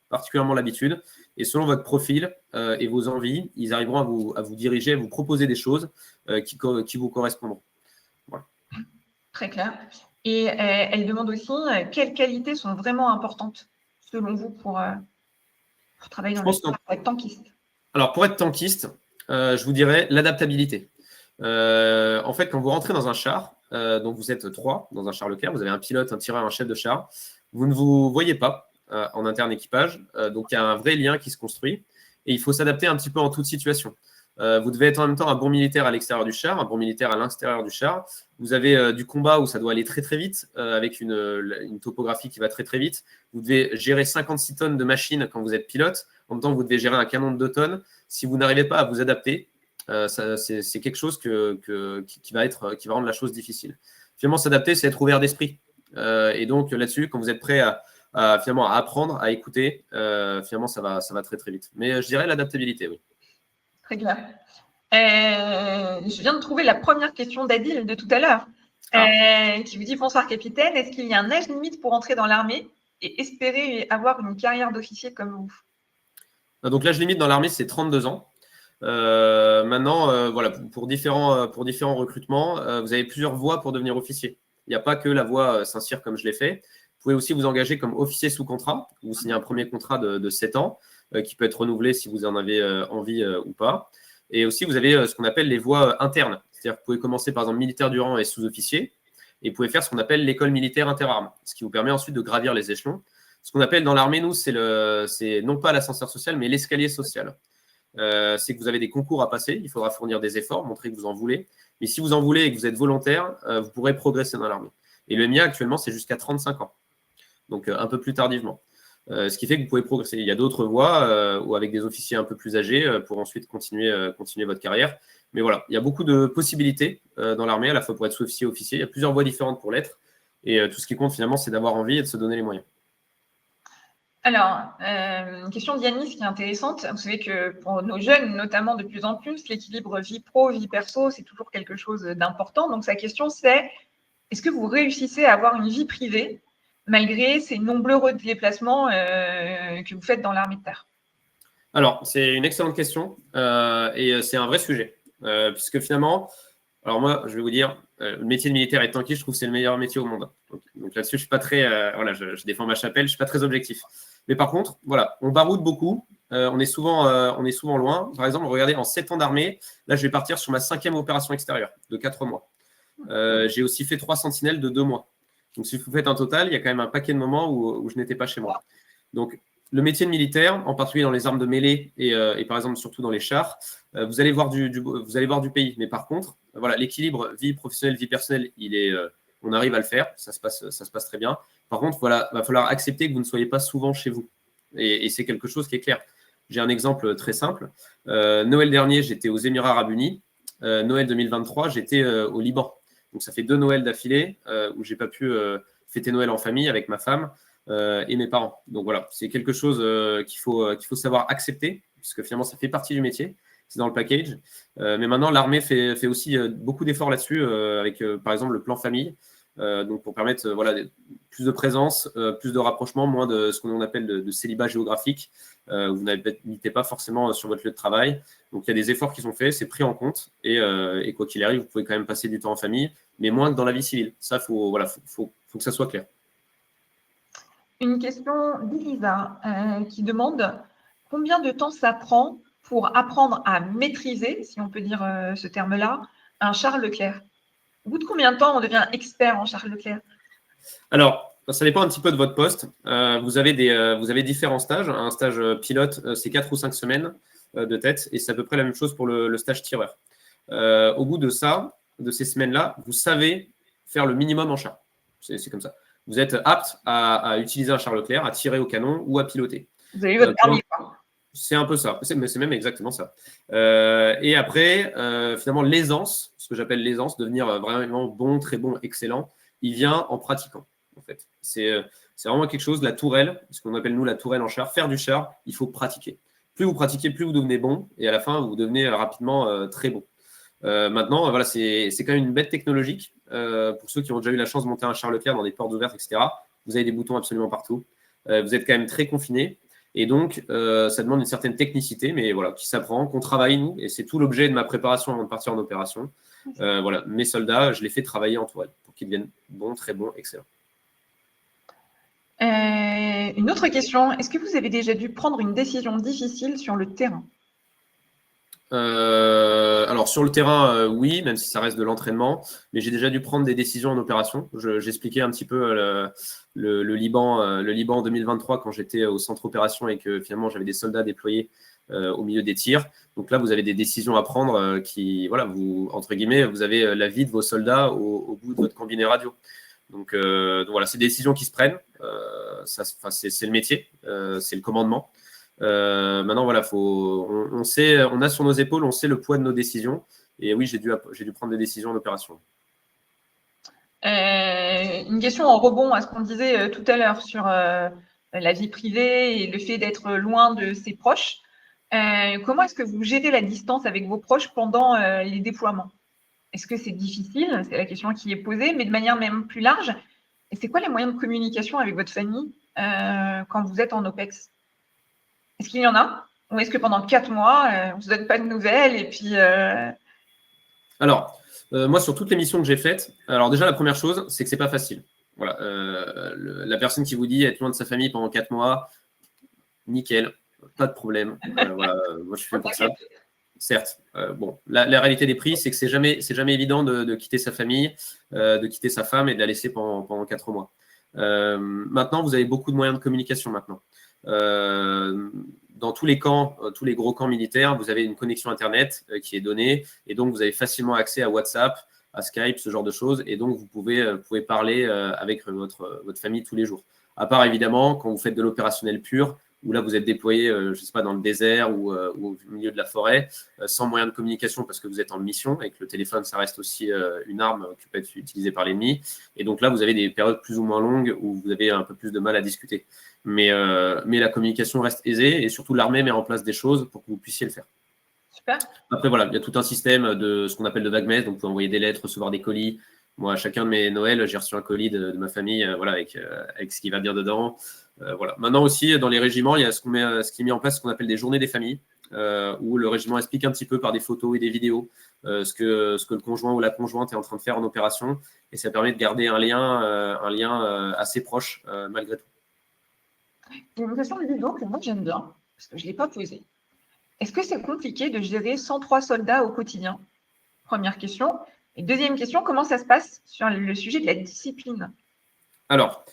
S2: particulièrement l'habitude. Et selon votre profil et vos envies, ils arriveront à vous diriger, à vous proposer des choses qui vous correspondront. Voilà.
S1: Très clair. Et elle demande aussi quelles qualités sont vraiment importantes selon vous pour travailler dans le pour être tankiste.
S2: Alors, pour être tankiste, je vous dirais l'adaptabilité. En fait, quand vous rentrez dans un char, donc vous êtes 3 dans un char Leclerc, vous avez un pilote, un tireur, un chef de char, vous ne vous voyez pas en interne équipage, donc il y a un vrai lien qui se construit et il faut s'adapter un petit peu en toute situation. Vous devez être en même temps un bon militaire à l'extérieur du char, un bon militaire à l'intérieur du char. Vous avez du combat où ça doit aller très très vite, avec une topographie qui va très très vite. Vous devez gérer 56 tonnes de machines quand vous êtes pilote. En même temps, vous devez gérer un canon de 2 tonnes. Si vous n'arrivez pas à vous adapter, c'est quelque chose qui va rendre la chose difficile. Finalement, s'adapter, c'est être ouvert d'esprit. Et donc là-dessus, quand vous êtes prêt à finalement à apprendre, à écouter, finalement, ça va très très vite. Mais je dirais l'adaptabilité, oui.
S1: Très clair. Je viens de trouver la première question d'Adil de tout à l'heure, qui vous dit « Bonsoir capitaine, est-ce qu'il y a un âge limite pour entrer dans l'armée et espérer avoir une carrière d'officier comme vous ?»
S2: Donc l'âge limite dans l'armée, c'est 32 ans. Maintenant, pour différents recrutements, vous avez plusieurs voies pour devenir officier. Il n'y a pas que la voie Saint-Cyr comme je l'ai fait. Vous pouvez aussi vous engager comme officier sous contrat. Vous signez un premier contrat de 7 ans qui peut être renouvelé si vous en avez envie ou pas. Et aussi, vous avez ce qu'on appelle les voies internes. C'est-à-dire que vous pouvez commencer par exemple militaire du rang et sous-officier. Et vous pouvez faire ce qu'on appelle l'école militaire interarmes, ce qui vous permet ensuite de gravir les échelons. Ce qu'on appelle dans l'armée, nous, c'est non pas l'ascenseur social, mais l'escalier social. C'est que vous avez des concours à passer, il faudra fournir des efforts, montrer que vous en voulez. Mais si vous en voulez et que vous êtes volontaire, vous pourrez progresser dans l'armée. Et le MIA, actuellement, c'est jusqu'à 35 ans. Donc, un peu plus tardivement. Ce qui fait que vous pouvez progresser. Il y a d'autres voies ou avec des officiers un peu plus âgés pour ensuite continuer votre carrière. Mais voilà, il y a beaucoup de possibilités dans l'armée, à la fois pour être sous-officier et officier. Il y a plusieurs voies différentes pour l'être. Et tout ce qui compte finalement, c'est d'avoir envie et de se donner les moyens.
S1: Alors, une question d'Yanis qui est intéressante. Vous savez que pour nos jeunes, notamment de plus en plus, l'équilibre vie pro, vie perso, c'est toujours quelque chose d'important. Donc, sa question, c'est est-ce que vous réussissez à avoir une vie privée malgré ces nombreux déplacements que vous faites dans l'armée de terre?
S2: Alors, c'est une excellente question et c'est un vrai sujet. Puisque finalement, alors moi, je vais vous dire, le métier de militaire et de tanky, je trouve que c'est le meilleur métier au monde. Donc là-dessus, je suis pas très, voilà, je défends ma chapelle, je suis pas très objectif. Mais par contre, voilà, on baroude beaucoup, on est souvent loin. Par exemple, regardez, en 7 ans d'armée, là, je vais partir sur ma 5e opération extérieure de 4 mois. J'ai aussi fait 3 sentinelles de 2 mois. Donc, si vous faites un total, il y a quand même un paquet de moments où je n'étais pas chez moi. Donc, le métier de militaire, en particulier dans les armes de mêlée et par exemple surtout dans les chars, vous allez voir du pays. Mais par contre, voilà, l'équilibre vie professionnelle, vie personnelle, on arrive à le faire, ça se passe très bien. Par contre, voilà, va falloir accepter que vous ne soyez pas souvent chez vous. Et c'est quelque chose qui est clair. J'ai un exemple très simple. Noël dernier, j'étais aux Émirats Arabes Unis. Noël 2023, j'étais au Liban. Donc ça fait 2 Noëls d'affilée où j'ai pas pu fêter Noël en famille avec ma femme et mes parents. Donc voilà, c'est quelque chose qu'il faut savoir accepter, puisque finalement ça fait partie du métier, c'est dans le package. Mais maintenant, l'armée fait aussi beaucoup d'efforts là-dessus, avec par exemple le plan famille, donc pour permettre voilà, plus de présence, plus de rapprochement, moins de ce qu'on appelle de célibat géographique, où vous n'habitez pas forcément sur votre lieu de travail. Donc il y a des efforts qui sont faits, c'est pris en compte, et quoi qu'il arrive, vous pouvez quand même passer du temps en famille, mais moins que dans la vie civile. Ça, faut que ça soit clair.
S1: Une question d'Elisa qui demande combien de temps ça prend pour apprendre à maîtriser, si on peut dire ce terme-là, un char Leclerc? Au bout de combien de temps on devient expert en char Leclerc?
S2: Alors, ça dépend un petit peu de votre poste. Vous avez différents stages. Un stage pilote, c'est 4 ou 5 semaines de tête, et c'est à peu près la même chose pour le stage tireur. Au bout de ces semaines-là, vous savez faire le minimum en char. C'est comme ça. Vous êtes apte à utiliser un char Leclerc, à tirer au canon ou à piloter.
S1: Vous avez eu votre permis, quoi.
S2: C'est un peu ça. C'est même exactement ça. Et après, finalement, l'aisance, ce que j'appelle l'aisance, devenir vraiment bon, très bon, excellent, il vient en pratiquant. En fait, c'est vraiment quelque chose, la tourelle, ce qu'on appelle nous la tourelle en char. Faire du char, il faut pratiquer. Plus vous pratiquez, plus vous devenez bon, et à la fin, vous devenez rapidement très bon. Maintenant, voilà, c'est quand même une bête technologique. Pour ceux qui ont déjà eu la chance de monter un char Leclerc dans des portes ouvertes, etc., vous avez des boutons absolument partout. Vous êtes quand même très confiné. Et donc, ça demande une certaine technicité, mais voilà, qui s'apprend, qu'on travaille, nous. Et c'est tout l'objet de ma préparation avant de partir en opération. Voilà, mes soldats, je les fais travailler en tourelle pour qu'ils deviennent bons, très bons, excellents.
S1: Une autre question, est-ce que vous avez déjà dû prendre une décision difficile sur le terrain?
S2: Alors sur le terrain, oui, même si ça reste de l'entraînement, mais j'ai déjà dû prendre des décisions en opération. J'expliquais un petit peu le Liban en 2023 quand j'étais au centre opération et que finalement j'avais des soldats déployés au milieu des tirs. Donc là, vous avez des décisions à prendre qui, voilà, vous, entre guillemets, vous avez la vie de vos soldats au bout de votre combiné radio. Donc voilà, c'est des décisions qui se prennent. C'est le métier, c'est le commandement. Maintenant, voilà, on sait, on a sur nos épaules, on sait le poids de nos décisions. Et oui, j'ai dû prendre des décisions en opération.
S1: Une question en rebond à ce qu'on disait tout à l'heure sur la vie privée et le fait d'être loin de ses proches. Comment est-ce que vous gérez la distance avec vos proches pendant les déploiements? Est-ce que c'est difficile? C'est la question qui est posée, mais de manière même plus large. Et c'est quoi les moyens de communication avec votre famille quand vous êtes en OPEX? Est-ce qu'il y en a? Ou est-ce que pendant 4 mois, on ne se donne pas de nouvelles et puis
S2: Alors, moi, sur toutes les missions que j'ai faites, alors déjà, la première chose, c'est que c'est pas facile. Voilà, la personne qui vous dit être loin de sa famille pendant 4 mois, nickel, pas de problème. Voilà, moi, je suis fait pour ça. Certes, bon, la réalité des prix, c'est que c'est jamais évident de quitter sa famille, de quitter sa femme et de la laisser pendant 4 mois. Maintenant, vous avez beaucoup de moyens de communication maintenant. Dans tous les camps, tous les gros camps militaires, vous avez une connexion Internet qui est donnée et donc vous avez facilement accès à WhatsApp, à Skype, ce genre de choses et donc vous pouvez parler avec votre famille tous les jours. À part évidemment quand vous faites de l'opérationnel pur, où là vous êtes déployé, je ne sais pas, dans le désert ou au milieu de la forêt, sans moyen de communication parce que vous êtes en mission et que le téléphone, ça reste aussi une arme qui peut être utilisée par l'ennemi. Et donc là, vous avez des périodes plus ou moins longues où vous avez un peu plus de mal à discuter. Mais la communication reste aisée et surtout l'armée met en place des choses pour que vous puissiez le faire.
S1: Super.
S2: Après, voilà, il y a tout un système de ce qu'on appelle de vague messe, donc vous pouvez envoyer des lettres, recevoir des colis. Moi, à chacun de mes Noëls, j'ai reçu un colis de ma famille, voilà, avec ce qui va bien dedans. Voilà. Maintenant aussi, dans les régiments, il y a ce qui est mis en place, ce qu'on appelle des journées des familles, où le régiment explique un petit peu par des photos et des vidéos ce que le conjoint ou la conjointe est en train de faire en opération, et ça permet de garder un lien assez proche malgré tout.
S1: Il y a une question de Ludo que moi j'aime bien, parce que je ne l'ai pas posée. Est-ce que c'est compliqué de gérer 103 soldats au quotidien? Première question. Et deuxième question, comment ça se passe sur le sujet de la discipline?
S2: Alors,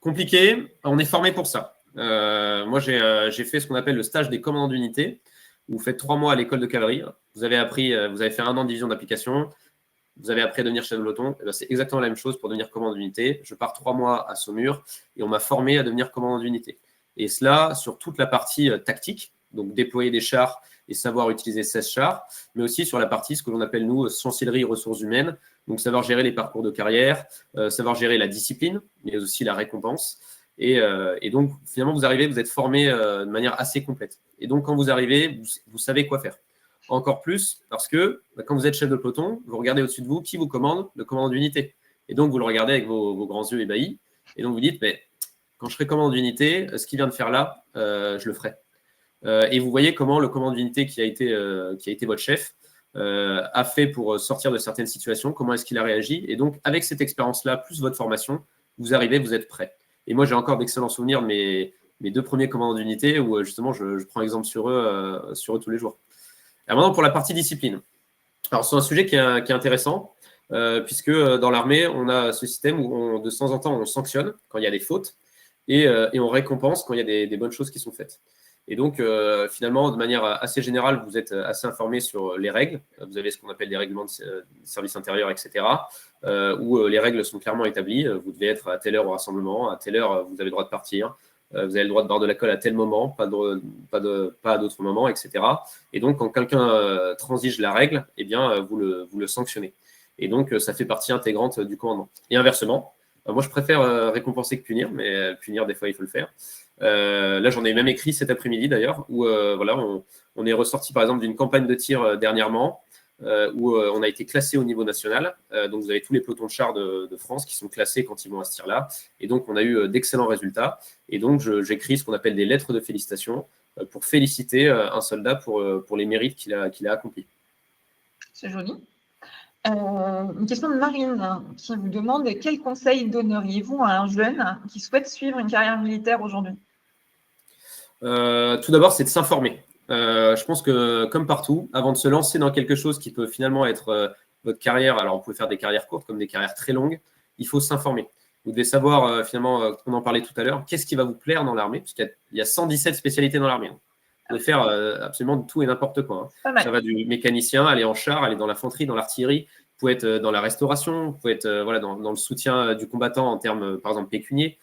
S2: compliqué, on est formé pour ça. Moi, j'ai fait ce qu'on appelle le stage des commandants d'unité. Vous faites 3 mois à l'école de cavalerie. Vous avez fait 1 an de division d'application. Vous avez appris à devenir chef de peloton. C'est exactement la même chose pour devenir commandant d'unité. Je pars 3 mois à Saumur et on m'a formé à devenir commandant d'unité. Et cela sur toute la partie tactique, donc déployer des chars et savoir utiliser 16 chars, mais aussi sur la partie, ce que l'on appelle, nous, chancellerie ressources humaines, donc savoir gérer les parcours de carrière, savoir gérer la discipline, mais aussi la récompense. Et donc, finalement, vous arrivez, vous êtes formé de manière assez complète. Et donc, quand vous arrivez, vous savez quoi faire. Encore plus parce que quand vous êtes chef de peloton, vous regardez au-dessus de vous qui vous commande, le commandant d'unité. Et donc, vous le regardez avec vos grands yeux ébahis. Et donc, vous dites, mais quand je serai commandant d'unité, ce qu'il vient de faire là, je le ferai. Et vous voyez comment le commandant d'unité qui a été votre chef a fait pour sortir de certaines situations, comment est-ce qu'il a réagi. Et donc, avec cette expérience-là, plus votre formation, vous arrivez, vous êtes prêt. Et moi, j'ai encore d'excellents souvenirs de mes 2 premiers commandants d'unité où justement, je prends exemple sur eux tous les jours. Alors maintenant, pour la partie discipline. Alors, c'est un sujet qui est intéressant, puisque dans l'armée, on a ce système où de temps en temps, on sanctionne quand il y a des fautes et on récompense quand il y a des bonnes choses qui sont faites. Et donc, finalement, de manière assez générale, vous êtes assez informé sur les règles. Vous avez ce qu'on appelle des règlements de service intérieur, etc., où les règles sont clairement établies. Vous devez être à telle heure au rassemblement, à telle heure, vous avez le droit de partir. Vous avez le droit de boire de l'alcool à tel moment, pas à d'autres moments, etc. Et donc, quand quelqu'un transige la règle, eh bien, vous le sanctionnez. Et donc, ça fait partie intégrante du commandement. Et inversement, moi, je préfère récompenser que punir, mais punir, des fois, il faut le faire. Là, j'en ai même écrit cet après-midi, d'ailleurs, où voilà, on est ressorti, par exemple, d'une campagne de tir dernièrement, où on a été classé au niveau national. Donc, vous avez tous les pelotons de chars de France qui sont classés quand ils vont à ce tir-là. Et donc, on a eu d'excellents résultats. Et donc, j'écris ce qu'on appelle des lettres de félicitations pour féliciter un soldat pour les mérites qu'il a accomplis.
S1: C'est joli. Une question de Marine qui vous demande quel conseil donneriez-vous à un jeune qui souhaite suivre une carrière militaire aujourd'hui?
S2: Tout d'abord, c'est de s'informer. Je pense que, comme partout, avant de se lancer dans quelque chose qui peut finalement être votre carrière, alors on peut faire des carrières courtes comme des carrières très longues, il faut s'informer. Vous devez savoir, finalement, on en parlait tout à l'heure, qu'est-ce qui va vous plaire dans l'armée, parce qu'il y a 117 spécialités dans l'armée. Vous pouvez faire absolument tout et n'importe quoi. Ça va du mécanicien, aller en char, aller dans l'infanterie, dans l'artillerie. Vous pouvez être dans la restauration, vous pouvez être voilà, dans le soutien du combattant en termes, par exemple, pécuniers.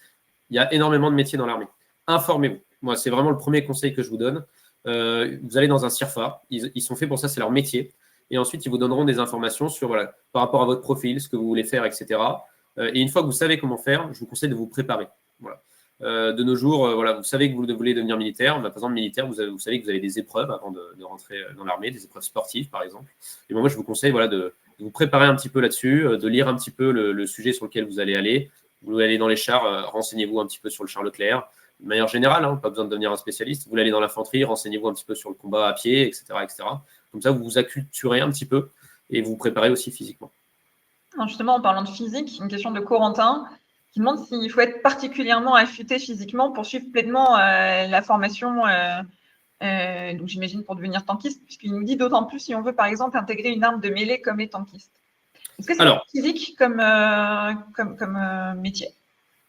S2: Il y a énormément de métiers dans l'armée. Informez-vous. Moi, c'est vraiment le premier conseil que je vous donne. Vous allez dans un CIRFA, ils sont faits pour ça, c'est leur métier. Et ensuite, ils vous donneront des informations sur, voilà, par rapport à votre profil, ce que vous voulez faire, etc. Et une fois que vous savez comment faire, je vous conseille de vous préparer. Voilà. De nos jours, voilà, vous savez que vous voulez devenir militaire. Par exemple, militaire, vous savez que vous avez des épreuves avant de rentrer dans l'armée, des épreuves sportives, par exemple. Et moi, je vous conseille voilà, de vous préparer un petit peu là-dessus, de lire un petit peu le sujet sur lequel vous allez aller. Vous voulez aller dans les chars, renseignez-vous un petit peu sur le char Leclerc. De manière générale, pas besoin de devenir un spécialiste. Vous voulez aller dans l'infanterie, renseignez-vous un petit peu sur le combat à pied, etc., etc. Comme ça, vous vous acculturez un petit peu et vous vous préparez aussi physiquement.
S1: Alors justement, en parlant de physique, une question de Corentin qui demande s'il faut être particulièrement affûté physiquement pour suivre pleinement la formation, donc j'imagine pour devenir tankiste, puisqu'il nous dit d'autant plus si on veut par exemple intégrer une arme de mêlée comme les tankistes. Est-ce que c'est physique comme métier?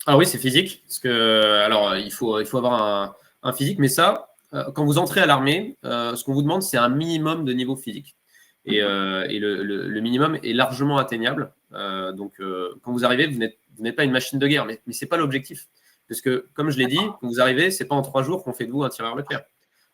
S2: Ah oui, c'est physique, parce que alors il faut avoir un physique, mais ça, quand vous entrez à l'armée, ce qu'on vous demande, c'est un minimum de niveau physique. Et le minimum est largement atteignable. Donc, quand vous arrivez, vous Vous n'êtes pas une machine de guerre, mais ce n'est pas l'objectif. Parce que, comme je l'ai dit, quand vous arrivez, ce n'est pas en 3 jours qu'on fait de vous un tireur Leclerc.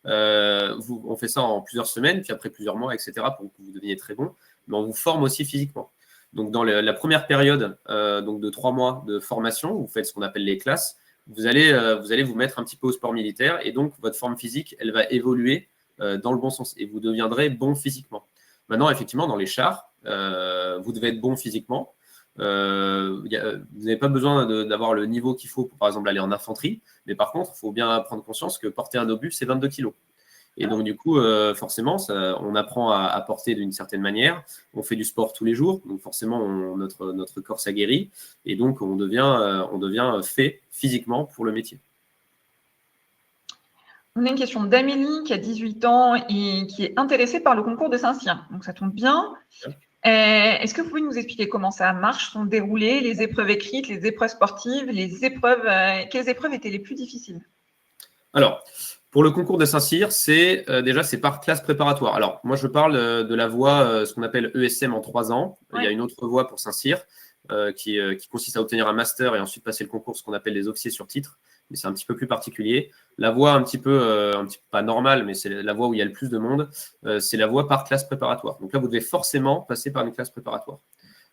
S2: On fait ça en plusieurs semaines, puis après plusieurs mois, etc., pour que vous deveniez très bon. Mais on vous forme aussi physiquement. Donc, dans la première période donc de 3 mois de formation, vous faites ce qu'on appelle les classes. Vous allez vous mettre un petit peu au sport militaire et donc votre forme physique, elle va évoluer dans le bon sens et vous deviendrez bon physiquement. Maintenant, effectivement, dans les chars, vous devez être bon physiquement. Vous n'avez pas besoin d'avoir le niveau qu'il faut pour, par exemple, aller en infanterie. Mais par contre, il faut bien prendre conscience que porter un obus, c'est 22 kilos. Et donc, du coup, forcément, on apprend à porter d'une certaine manière. On fait du sport tous les jours. Donc, forcément, notre corps s'aguerrit. Et donc, on devient fait physiquement pour le métier.
S1: On a une question d'Amélie qui a 18 ans et qui est intéressée par le concours de Saint-Cyr. Donc, ça tombe bien. Est-ce que vous pouvez nous expliquer comment ça marche, sont déroulées, les épreuves écrites, les épreuves sportives, quelles épreuves étaient les plus difficiles?
S2: Alors, pour le concours de Saint-Cyr, c'est par classe préparatoire. Alors, moi, je parle de la voie, ce qu'on appelle ESM en 3 ans. Ouais. Il y a une autre voie pour Saint-Cyr qui consiste à obtenir un master et ensuite passer le concours, ce qu'on appelle les officiers sur titre. Mais c'est un petit peu plus particulier. La voie un petit peu pas normale, mais c'est la voie où il y a le plus de monde, c'est la voie par classe préparatoire. Donc là, vous devez forcément passer par une classe préparatoire.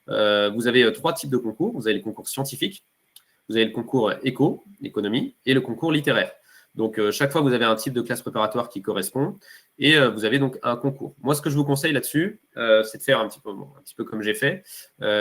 S2: Vous avez 3 types de concours. Vous avez le concours scientifique, vous avez le concours économie, et le concours littéraire. Donc, chaque fois, vous avez un type de classe préparatoire qui correspond et vous avez donc un concours. Moi, ce que je vous conseille là-dessus, c'est de faire un petit peu comme j'ai fait,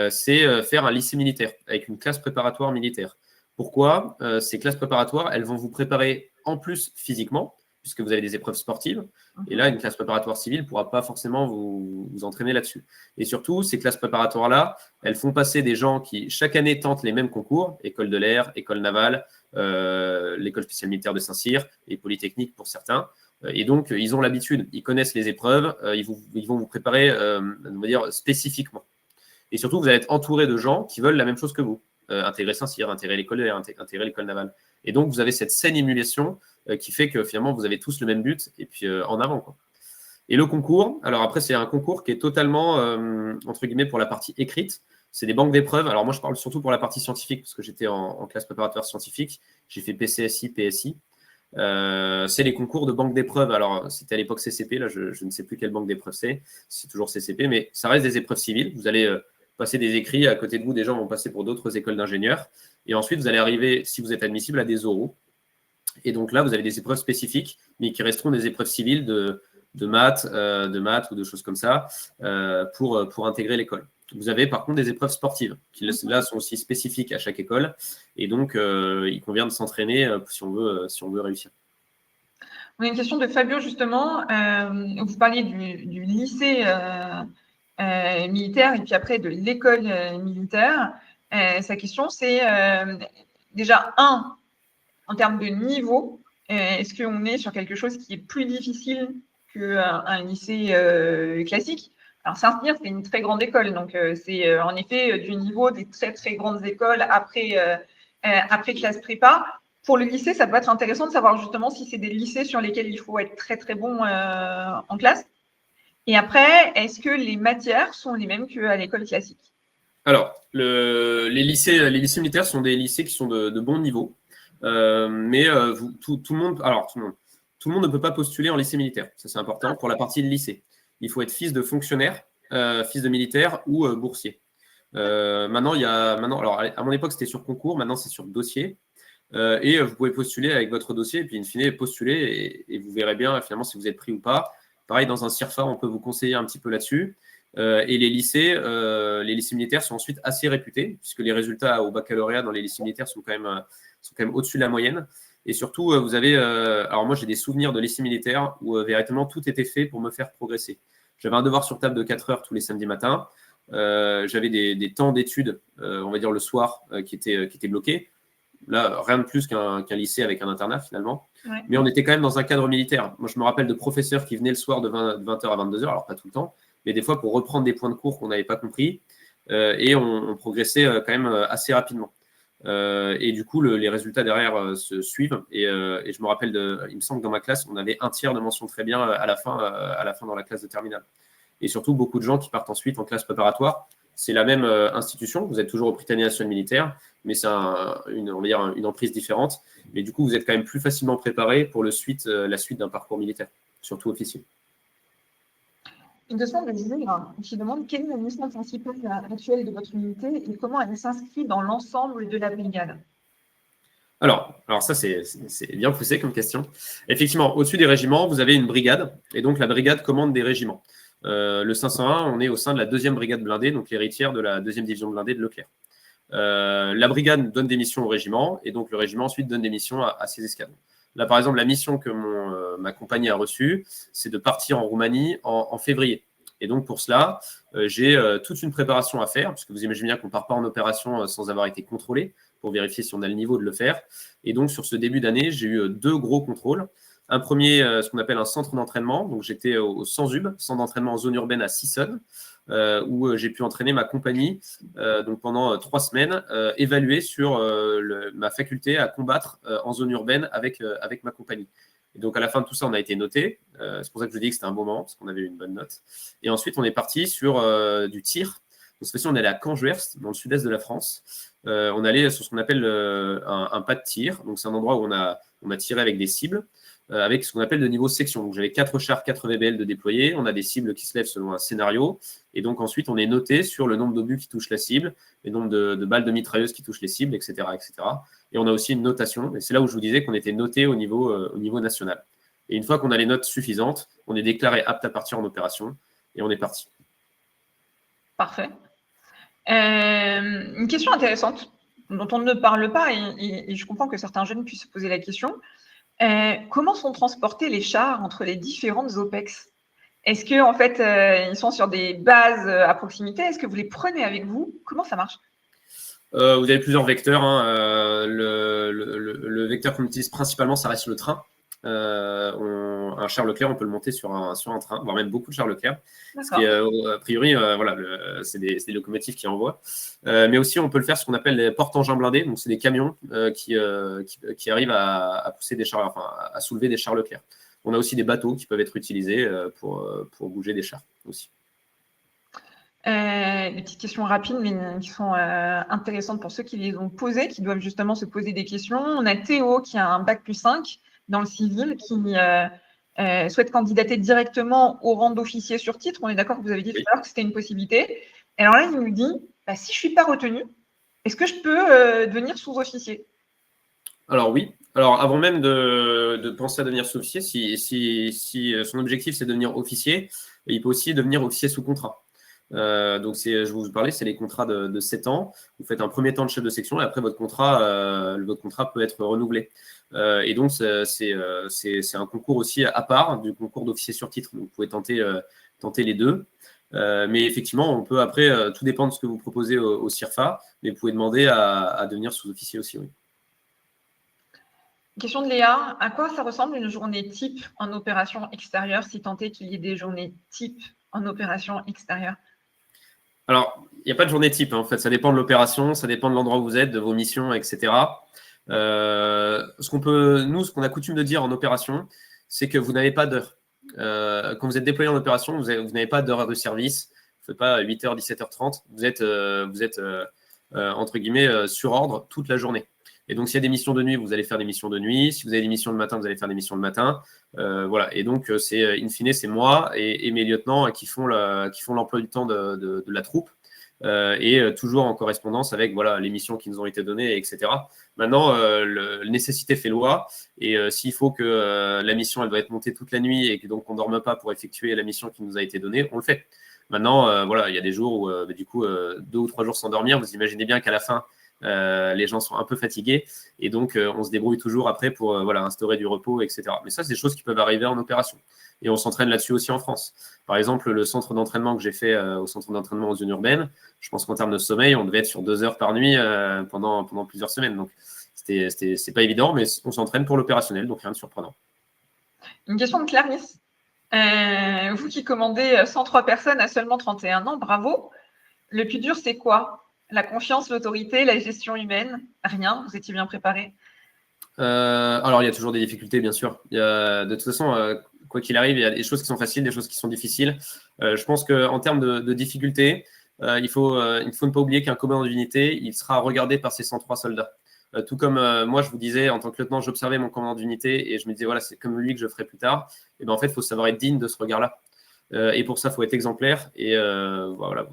S2: c'est faire un lycée militaire avec une classe préparatoire militaire. Pourquoi? Ces classes préparatoires, elles vont vous préparer en plus physiquement, puisque vous avez des épreuves sportives. Et là, une classe préparatoire civile ne pourra pas forcément vous entraîner là-dessus. Et surtout, ces classes préparatoires-là, elles font passer des gens qui, chaque année, tentent les mêmes concours, école de l'air, école navale, l'école spéciale militaire de Saint-Cyr et Polytechnique pour certains. Et donc, ils ont l'habitude, ils connaissent les épreuves, ils vont vous préparer, on va dire, spécifiquement. Et surtout, vous allez être entouré de gens qui veulent la même chose que vous. Intégrer Saint-Cyr, intégrer l'école de l'air, intégrer l'école navale. Et donc, vous avez cette saine émulation qui fait que finalement, vous avez tous le même but et puis en avant, quoi. Et le concours, alors après, c'est un concours qui est totalement, entre guillemets, pour la partie écrite. C'est des banques d'épreuves. Alors moi, je parle surtout pour la partie scientifique parce que j'étais en classe préparatoire scientifique. J'ai fait PCSI, PSI. C'est les concours de banque d'épreuves. Alors, c'était à l'époque CCP. Là, je ne sais plus quelle banque d'épreuves c'est. C'est toujours CCP, mais ça reste des épreuves civiles. Vous allez passer des écrits. À côté de vous, des gens vont passer pour d'autres écoles d'ingénieurs. Et ensuite, vous allez arriver, si vous êtes admissible, à des oraux. Et donc là, vous avez des épreuves spécifiques, mais qui resteront des épreuves civiles de maths ou de choses comme ça pour intégrer l'école. Vous avez par contre des épreuves sportives qui là sont aussi spécifiques à chaque école et donc il convient de s'entraîner si on veut réussir.
S1: On a une question de Fabio justement. Vous parliez du lycée militaire et puis après de l'école militaire. Sa question c'est déjà en termes de niveau, est-ce qu'on est sur quelque chose qui est plus difficile qu'un lycée classique? Alors, Saint-Cyr, c'est une très grande école, donc c'est en effet du niveau des très, très grandes écoles après classe prépa. Pour le lycée, ça peut être intéressant de savoir justement si c'est des lycées sur lesquels il faut être très, très bon en classe. Et après, est-ce que les matières sont les mêmes qu'à l'école classique?
S2: Alors, les lycées militaires sont des lycées qui sont de bon niveau. Mais tout le monde ne peut pas postuler en lycée militaire. Ça, c'est important pour la partie de lycée. Il faut être fils de fonctionnaire, fils de militaire ou boursier. Maintenant, alors à mon époque, c'était sur concours. Maintenant, c'est sur dossier. Et vous pouvez postuler avec votre dossier et puis, in fine, postuler et vous verrez bien finalement si vous êtes pris ou pas. Pareil, dans un CIRFA, on peut vous conseiller un petit peu là-dessus. Et les lycées militaires sont ensuite assez réputés puisque les résultats au baccalauréat dans les lycées militaires sont quand même au-dessus de la moyenne. Et surtout, vous avez… alors moi, j'ai des souvenirs de lycée militaire où véritablement tout était fait pour me faire progresser. J'avais un devoir sur table de 4 heures tous les samedis matins. J'avais des temps d'études, on va dire le soir, qui étaient bloqués. Là, rien de plus qu'un lycée avec un internat finalement. Ouais. Mais on était quand même dans un cadre militaire. Moi, je me rappelle de professeurs qui venaient le soir de 20h à 22h, alors pas tout le temps, mais des fois pour reprendre des points de cours qu'on n'avait pas compris. Et on progressait quand même assez rapidement. Et du coup, les résultats derrière se suivent. Et je me rappelle, il me semble que dans ma classe, on avait 1/3 de mention très bien à la fin dans la classe de terminale. Et surtout, beaucoup de gens qui partent ensuite en classe préparatoire c'est la même institution, vous êtes toujours au Prytanée national militaire, mais c'est on va dire une emprise différente. Mais du coup, vous êtes quand même plus facilement préparé pour la suite d'un parcours militaire, surtout officier.
S1: Une question de Jules qui demande quelle est la mission principale actuelle de votre unité et comment elle s'inscrit dans l'ensemble de la brigade.
S2: Alors ça, c'est bien poussé comme question. Effectivement, au-dessus des régiments, vous avez une brigade, et donc la brigade commande des régiments. Le 501, on est au sein de la 2e brigade blindée, donc l'héritière de la 2e division blindée de Leclerc. La brigade donne des missions au régiment, et donc le régiment ensuite donne des missions à ses escadrons. Là, par exemple, la mission que ma compagnie a reçue, c'est de partir en Roumanie en février. Et donc, pour cela, j'ai toute une préparation à faire, parce que vous imaginez bien qu'on ne part pas en opération sans avoir été contrôlé, pour vérifier si on a le niveau de le faire. Et donc, sur ce début d'année, j'ai eu 2 gros contrôles. Un premier, ce qu'on appelle un centre d'entraînement. Donc, j'étais au CENSUB, centre d'entraînement en zone urbaine à Sissonne, où j'ai pu entraîner ma compagnie donc pendant 3 semaines, évaluer sur ma faculté à combattre en zone urbaine avec ma compagnie. Et donc, à la fin de tout ça, on a été noté. C'est pour ça que je dis que c'était un bon moment, parce qu'on avait eu une bonne note. Et ensuite, on est parti sur du tir. Donc, cette fois-ci, on est allé à Canjuers, dans le sud-est de la France. On allait sur ce qu'on appelle un pas de tir. Donc, c'est un endroit où on a tiré avec des cibles, avec ce qu'on appelle de niveau section. Donc, j'avais 4 chars, 4 VBL de déployés. On a des cibles qui se lèvent selon un scénario. Et donc, ensuite, on est noté sur le nombre d'obus qui touchent la cible, le nombre de balles de mitrailleuse qui touchent les cibles, etc., etc. Et on a aussi une notation. Et c'est là où je vous disais qu'on était noté au niveau national. Et une fois qu'on a les notes suffisantes, on est déclaré apte à partir en opération. Et on est parti.
S1: Parfait. Une question intéressante dont on ne parle pas et je comprends que certains jeunes puissent se poser la question. Comment sont transportés les chars entre les différentes OPEX? Est-ce que en fait, ils sont sur des bases à proximité? Est-ce que vous les prenez avec vous? Comment ça marche?
S2: Vous avez plusieurs vecteurs. Le vecteur qu'on utilise principalement, ça reste le train. Un char Leclerc, on peut le monter sur un train, voire même beaucoup de chars Leclerc. Ce qui, a priori, voilà, c'est des locomotives qui envoient. Mais aussi, on peut le faire ce qu'on appelle les porte-engins blindés. Donc, c'est des camions qui arrivent à pousser des chars, enfin, à soulever des chars Leclerc. On a aussi des bateaux qui peuvent être utilisés pour bouger des chars aussi.
S1: Des petites questions rapides, mais qui sont intéressantes pour ceux qui les ont posées, qui doivent justement se poser des questions. On a Théo qui a un bac+5 dans le civil, qui souhaite candidater directement au rang d'officier sur titre. On est d'accord que vous avez dit tout à l'heure que c'était une possibilité. Et alors là, il nous dit, si je ne suis pas retenu, est-ce que je peux devenir sous-officier?
S2: Alors oui. Alors avant même de penser à devenir sous-officier, si son objectif c'est de devenir officier, il peut aussi devenir officier sous contrat. Donc, je vous parlais, c'est les contrats de 7 ans. Vous faites un premier temps de chef de section et après, votre contrat peut être renouvelé. Et donc, c'est un concours aussi à part du concours d'officier sur titre. Donc, vous pouvez tenter les deux. Mais effectivement, on peut après, tout dépend de ce que vous proposez au CIRFA, mais vous pouvez demander à devenir sous-officier aussi, oui.
S1: Question de Léa, à quoi ça ressemble une journée type en opération extérieure, si tant est qu'il y ait des journées type en opération extérieure?
S2: Alors, il n'y a pas de journée type, hein, en fait. Ça dépend de l'opération, ça dépend de l'endroit où vous êtes, de vos missions, etc. Ce qu'on a coutume de dire en opération, c'est que vous n'avez pas d'heure. Quand vous êtes déployé en opération, vous n'avez pas d'heure de service. Vous ne faites pas 8h, 17h30. Vous êtes entre guillemets, sur ordre toute la journée. Et donc, s'il y a des missions de nuit, vous allez faire des missions de nuit. Si vous avez des missions le matin, vous allez faire des missions le matin. Voilà. Et donc, in fine, c'est moi et mes lieutenants qui font l'emploi du temps de la troupe. Et toujours en correspondance avec les missions qui nous ont été données, etc. Maintenant, la nécessité fait loi. Et s'il faut que la mission elle doit être montée toute la nuit et que donc on ne dorme pas pour effectuer la mission qui nous a été donnée, on le fait. Maintenant, il y a des jours où, du coup, 2 ou 3 jours sans dormir, vous imaginez bien qu'à la fin, les gens sont un peu fatigués et donc on se débrouille toujours après pour instaurer du repos, etc. Mais ça, c'est des choses qui peuvent arriver en opération. Et on s'entraîne là-dessus aussi en France. Par exemple, le centre d'entraînement que j'ai fait au centre d'entraînement en zone urbaine, je pense qu'en termes de sommeil, on devait être sur 2 heures par nuit pendant plusieurs semaines. Donc, c'est pas évident, mais on s'entraîne pour l'opérationnel, donc rien de surprenant.
S1: Une question de Clarisse. Vous qui commandez 103 personnes à seulement 31 ans, bravo. Le plus dur, c'est quoi? La confiance, l'autorité, la gestion humaine? Rien, vous étiez bien préparé?
S2: Alors, il y a toujours des difficultés, bien sûr. De toute façon, quoi qu'il arrive, il y a des choses qui sont faciles, des choses qui sont difficiles. Je pense qu'en termes de difficultés, il faut ne pas oublier qu'un commandant d'unité, il sera regardé par ses 103 soldats. Tout comme moi, je vous disais, en tant que lieutenant, j'observais mon commandant d'unité et je me disais, voilà, c'est comme lui que je ferai plus tard. Et ben en fait, il faut savoir être digne de ce regard-là. Et pour ça, il faut être exemplaire. Et voilà,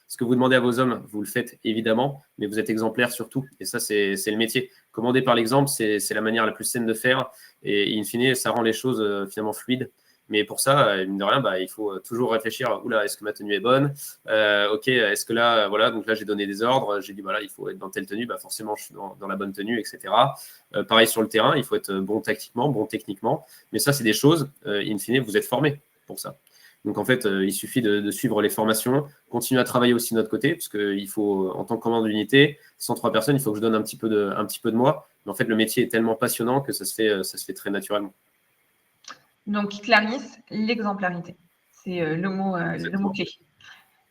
S2: ce que vous demandez à vos hommes, vous le faites évidemment, mais vous êtes exemplaire surtout. Et ça, c'est le métier. Commander par l'exemple, c'est la manière la plus saine de faire. Et in fine, ça rend les choses finalement fluides. Mais pour ça, mine de rien, il faut toujours réfléchir. Oula, est-ce que ma tenue est bonne? Ok, est-ce que là, voilà, donc là, j'ai donné des ordres. J'ai dit, voilà, il faut être dans telle tenue. Forcément, je suis dans la bonne tenue, etc. Pareil sur le terrain, il faut être bon tactiquement, bon techniquement. Mais ça, c'est des choses, in fine, vous êtes formé pour ça. Donc, en fait, il suffit de suivre les formations, continuer à travailler aussi de notre côté, parce qu'il faut, en tant que commandant d'unité, 103 personnes, il faut que je donne un petit peu de moi. Mais en fait, le métier est tellement passionnant que ça se fait très naturellement.
S1: Donc, Clarisse, l'exemplarité, c'est le mot clé.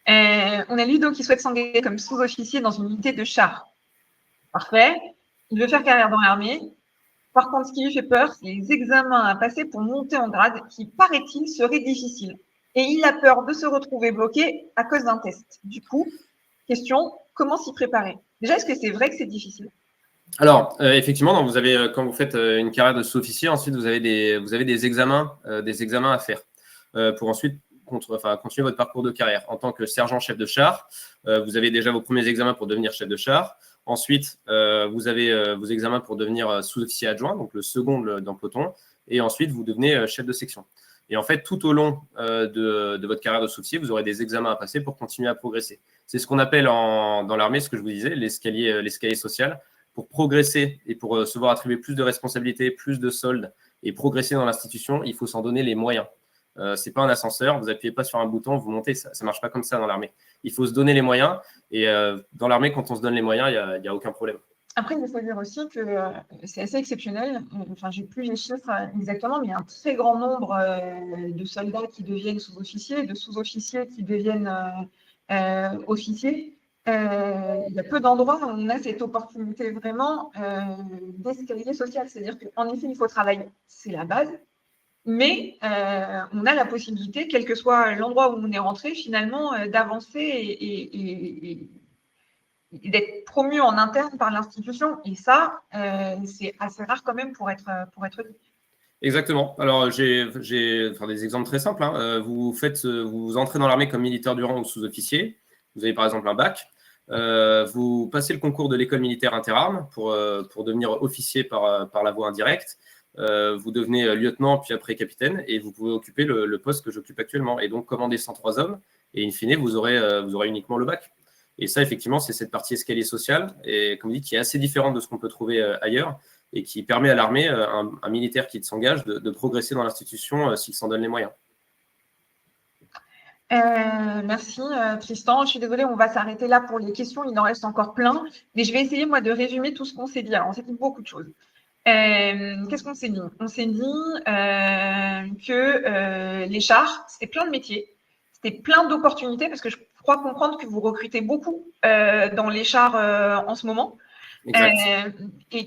S1: On a Ludo qui souhaite s'engager comme sous-officier dans une unité de chars. Parfait. Il veut faire carrière dans l'armée. Par contre, ce qui lui fait peur, c'est les examens à passer pour monter en grade qui, paraît-il, seraient difficiles. Et il a peur de se retrouver bloqué à cause d'un test. Du coup, question, comment s'y préparer? Déjà, est-ce que c'est vrai que c'est difficile?
S2: Alors, effectivement, quand vous faites une carrière de sous-officier, ensuite, vous avez des examens à faire pour ensuite continuer votre parcours de carrière. En tant que sergent-chef de char, vous avez déjà vos premiers examens pour devenir chef de char. Ensuite, vous avez vos examens pour devenir sous-officier adjoint, donc le second d'un peloton. Et ensuite, vous devenez chef de section. Et en fait, tout au long de votre carrière de sous-officier, vous aurez des examens à passer pour continuer à progresser. C'est ce qu'on appelle dans l'armée, ce que je vous disais, l'escalier social. Pour progresser et pour se voir attribuer plus de responsabilités, plus de soldes et progresser dans l'institution, il faut s'en donner les moyens. Ce n'est pas un ascenseur, vous n'appuyez pas sur un bouton, vous montez, ça ne marche pas comme ça dans l'armée. Il faut se donner les moyens et dans l'armée, quand on se donne les moyens, il n'y a aucun problème.
S1: Après, il faut dire aussi que c'est assez exceptionnel. Enfin, je n'ai plus les chiffres exactement, mais il y a un très grand nombre de soldats qui deviennent sous-officiers, de sous-officiers qui deviennent officiers. Il y a peu d'endroits où on a cette opportunité vraiment d'escalier social. C'est-à-dire qu'en effet, il faut travailler, c'est la base, mais on a la possibilité, quel que soit l'endroit où on est rentré, finalement, d'avancer et d'être promu en interne par l'institution. Et ça, c'est assez rare quand même pour être dit.
S2: Exactement. Alors, j'ai des exemples très simples. Vous entrez dans l'armée comme militaire du rang ou sous-officier. Vous avez par exemple un bac. Vous passez le concours de l'école militaire interarmes pour devenir officier par la voie indirecte. Vous devenez lieutenant, puis après capitaine, et vous pouvez occuper le poste que j'occupe actuellement. Et donc, commander 103 hommes, et in fine, vous aurez uniquement le bac. Et ça, effectivement, c'est cette partie escalier social, et comme dit, qui est assez différente de ce qu'on peut trouver ailleurs, et qui permet à l'armée, un militaire qui s'engage, de progresser dans l'institution s'il s'en donne les moyens.
S1: Merci Tristan. Je suis désolée, on va s'arrêter là pour les questions. Il en reste encore plein, mais je vais essayer moi de résumer tout ce qu'on s'est dit. Alors, on s'est dit beaucoup de choses. Qu'est-ce qu'on s'est dit? On s'est dit que les chars, c'était plein de métiers, c'était plein d'opportunités, parce que je crois comprendre que vous recrutez beaucoup dans les chars en ce moment. Et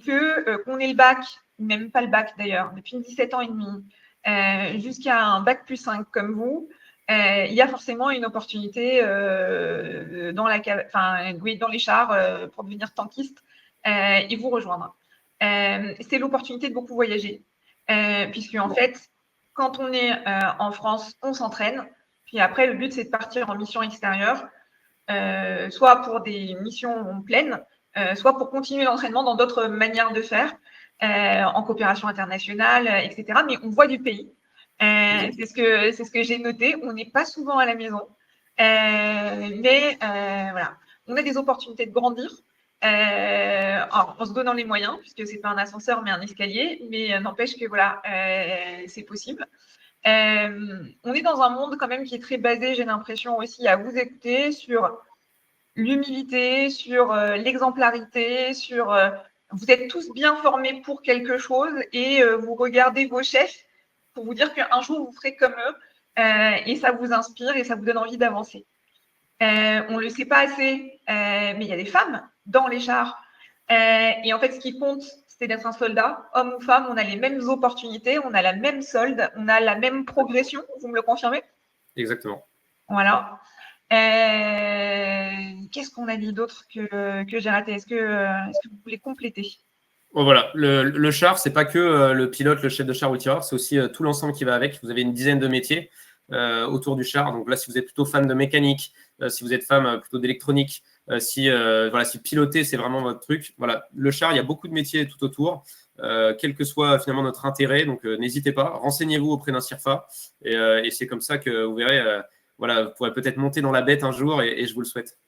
S1: qu'on ait le bac, même pas le bac d'ailleurs, depuis 17 ans et demi, jusqu'à un bac plus 5 comme vous, il y a forcément une opportunité dans les chars pour devenir tankiste et vous rejoindre. C'est l'opportunité de beaucoup voyager, puisque en fait, quand on est en France, on s'entraîne, puis après, le but, c'est de partir en mission extérieure, soit pour des missions pleines, soit pour continuer l'entraînement dans d'autres manières de faire, en coopération internationale, etc. Mais on voit du pays. C'est ce que j'ai noté. On n'est pas souvent à la maison. Mais voilà, on a des opportunités de grandir en se donnant les moyens, puisque ce n'est pas un ascenseur, mais un escalier. Mais n'empêche que voilà, c'est possible. On est dans un monde quand même qui est très basé, j'ai l'impression aussi, à vous écouter sur l'humilité, sur l'exemplarité, sur vous êtes tous bien formés pour quelque chose et vous regardez vos chefs pour vous dire qu'un jour vous ferez comme eux et ça vous inspire et ça vous donne envie d'avancer. On ne le sait pas assez, mais il y a des femmes dans les chars. Et en fait, ce qui compte, c'est d'être un soldat, homme ou femme, on a les mêmes opportunités, on a la même solde, on a la même progression, vous me le confirmez?
S2: Exactement.
S1: Voilà. Qu'est-ce qu'on a dit d'autre que j'ai raté? Est-ce que vous voulez compléter?
S2: Bon, voilà, le char, c'est pas que le pilote, le chef de char ou le tireur, c'est aussi tout l'ensemble qui va avec. Vous avez une dizaine de métiers autour du char. Donc là, si vous êtes plutôt fan de mécanique, si vous êtes fan plutôt d'électronique, si piloter, c'est vraiment votre truc. Voilà, le char, il y a beaucoup de métiers tout autour, quel que soit finalement notre intérêt. Donc n'hésitez pas, renseignez-vous auprès d'un CIRFA. Et c'est comme ça que vous verrez, vous pourrez peut-être monter dans la bête un jour et je vous le souhaite.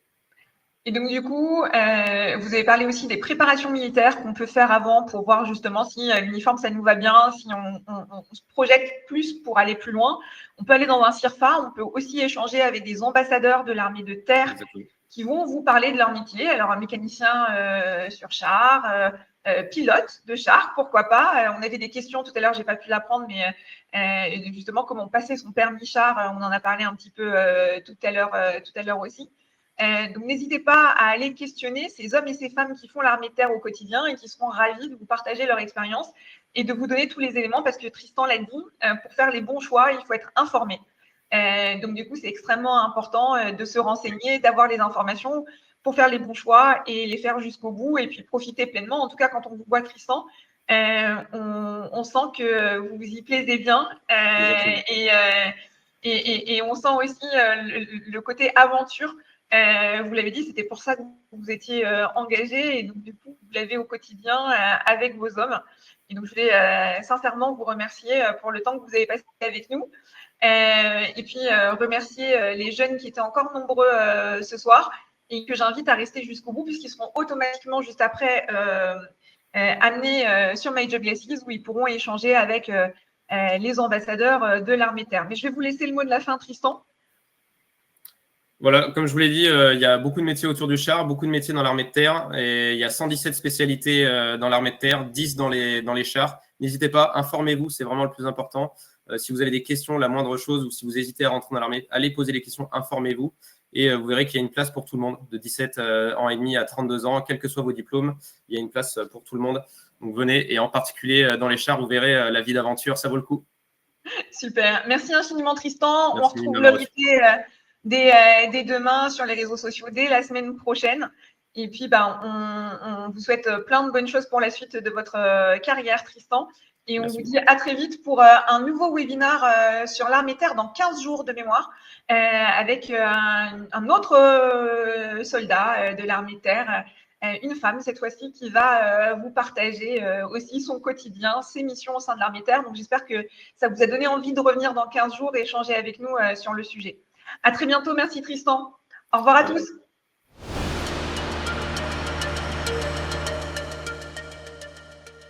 S1: Et donc, du coup, vous avez parlé aussi des préparations militaires qu'on peut faire avant pour voir justement si l'uniforme, ça nous va bien, si on se projette plus pour aller plus loin. On peut aller dans un CIRFA, on peut aussi échanger avec des ambassadeurs de l'armée de terre
S2: Exactement.
S1: qui vont vous parler de leur métier. Alors, un mécanicien sur char, pilote de char, pourquoi pas. On avait des questions tout à l'heure, je n'ai pas pu l'apprendre, mais justement, comment passer son permis char, on en a parlé un petit peu tout à l'heure aussi. Donc, n'hésitez pas à aller questionner ces hommes et ces femmes qui font l'armée de terre au quotidien et qui seront ravis de vous partager leur expérience et de vous donner tous les éléments parce que Tristan l'a dit, pour faire les bons choix, il faut être informé. Donc, du coup, c'est extrêmement important de se renseigner, d'avoir les informations pour faire les bons choix et les faire jusqu'au bout et puis profiter pleinement. En tout cas, quand on vous voit, Tristan, on sent que vous vous y plaisez bien et on sent aussi le côté aventure. Vous l'avez dit, c'était pour ça que vous étiez engagé et donc du coup, vous l'avez au quotidien avec vos hommes. Et donc, je voulais sincèrement vous remercier pour le temps que vous avez passé avec nous. Et puis, remercier les jeunes qui étaient encore nombreux ce soir et que j'invite à rester jusqu'au bout puisqu'ils seront automatiquement juste après amenés sur My Job Glasses où ils pourront échanger avec les ambassadeurs de l'armée de terre. Mais je vais vous laisser le mot de la fin, Tristan.
S2: Voilà, comme je vous l'ai dit, il y a beaucoup de métiers autour du char, beaucoup de métiers dans l'armée de terre, et il y a 117 spécialités dans l'armée de terre, 10 dans les chars. N'hésitez pas, informez-vous, c'est vraiment le plus important. Si vous avez des questions, la moindre chose, ou si vous hésitez à rentrer dans l'armée, allez poser les questions, informez-vous, et vous verrez qu'il y a une place pour tout le monde, de 17 ans et demi à 32 ans, quels que soient vos diplômes, il y a une place pour tout le monde. Donc venez, et en particulier dans les chars, vous verrez la vie d'aventure, ça vaut le coup.
S1: Super, merci infiniment Tristan.
S2: Merci
S1: On retrouve
S2: de m'avoir reçu.
S1: dès demain sur les réseaux sociaux, dès la semaine prochaine. Et puis, on vous souhaite plein de bonnes choses pour la suite de votre carrière, Tristan. Et on vous dit à très vite pour un nouveau webinaire sur l'armée de terre dans 15 jours de mémoire, avec un autre soldat de l'armée de terre, une femme cette fois-ci, qui va vous partager aussi son quotidien, ses missions au sein de l'armée de terre. Donc, j'espère que ça vous a donné envie de revenir dans 15 jours et échanger avec nous sur le sujet. À très bientôt. Merci Tristan. Au revoir à tous.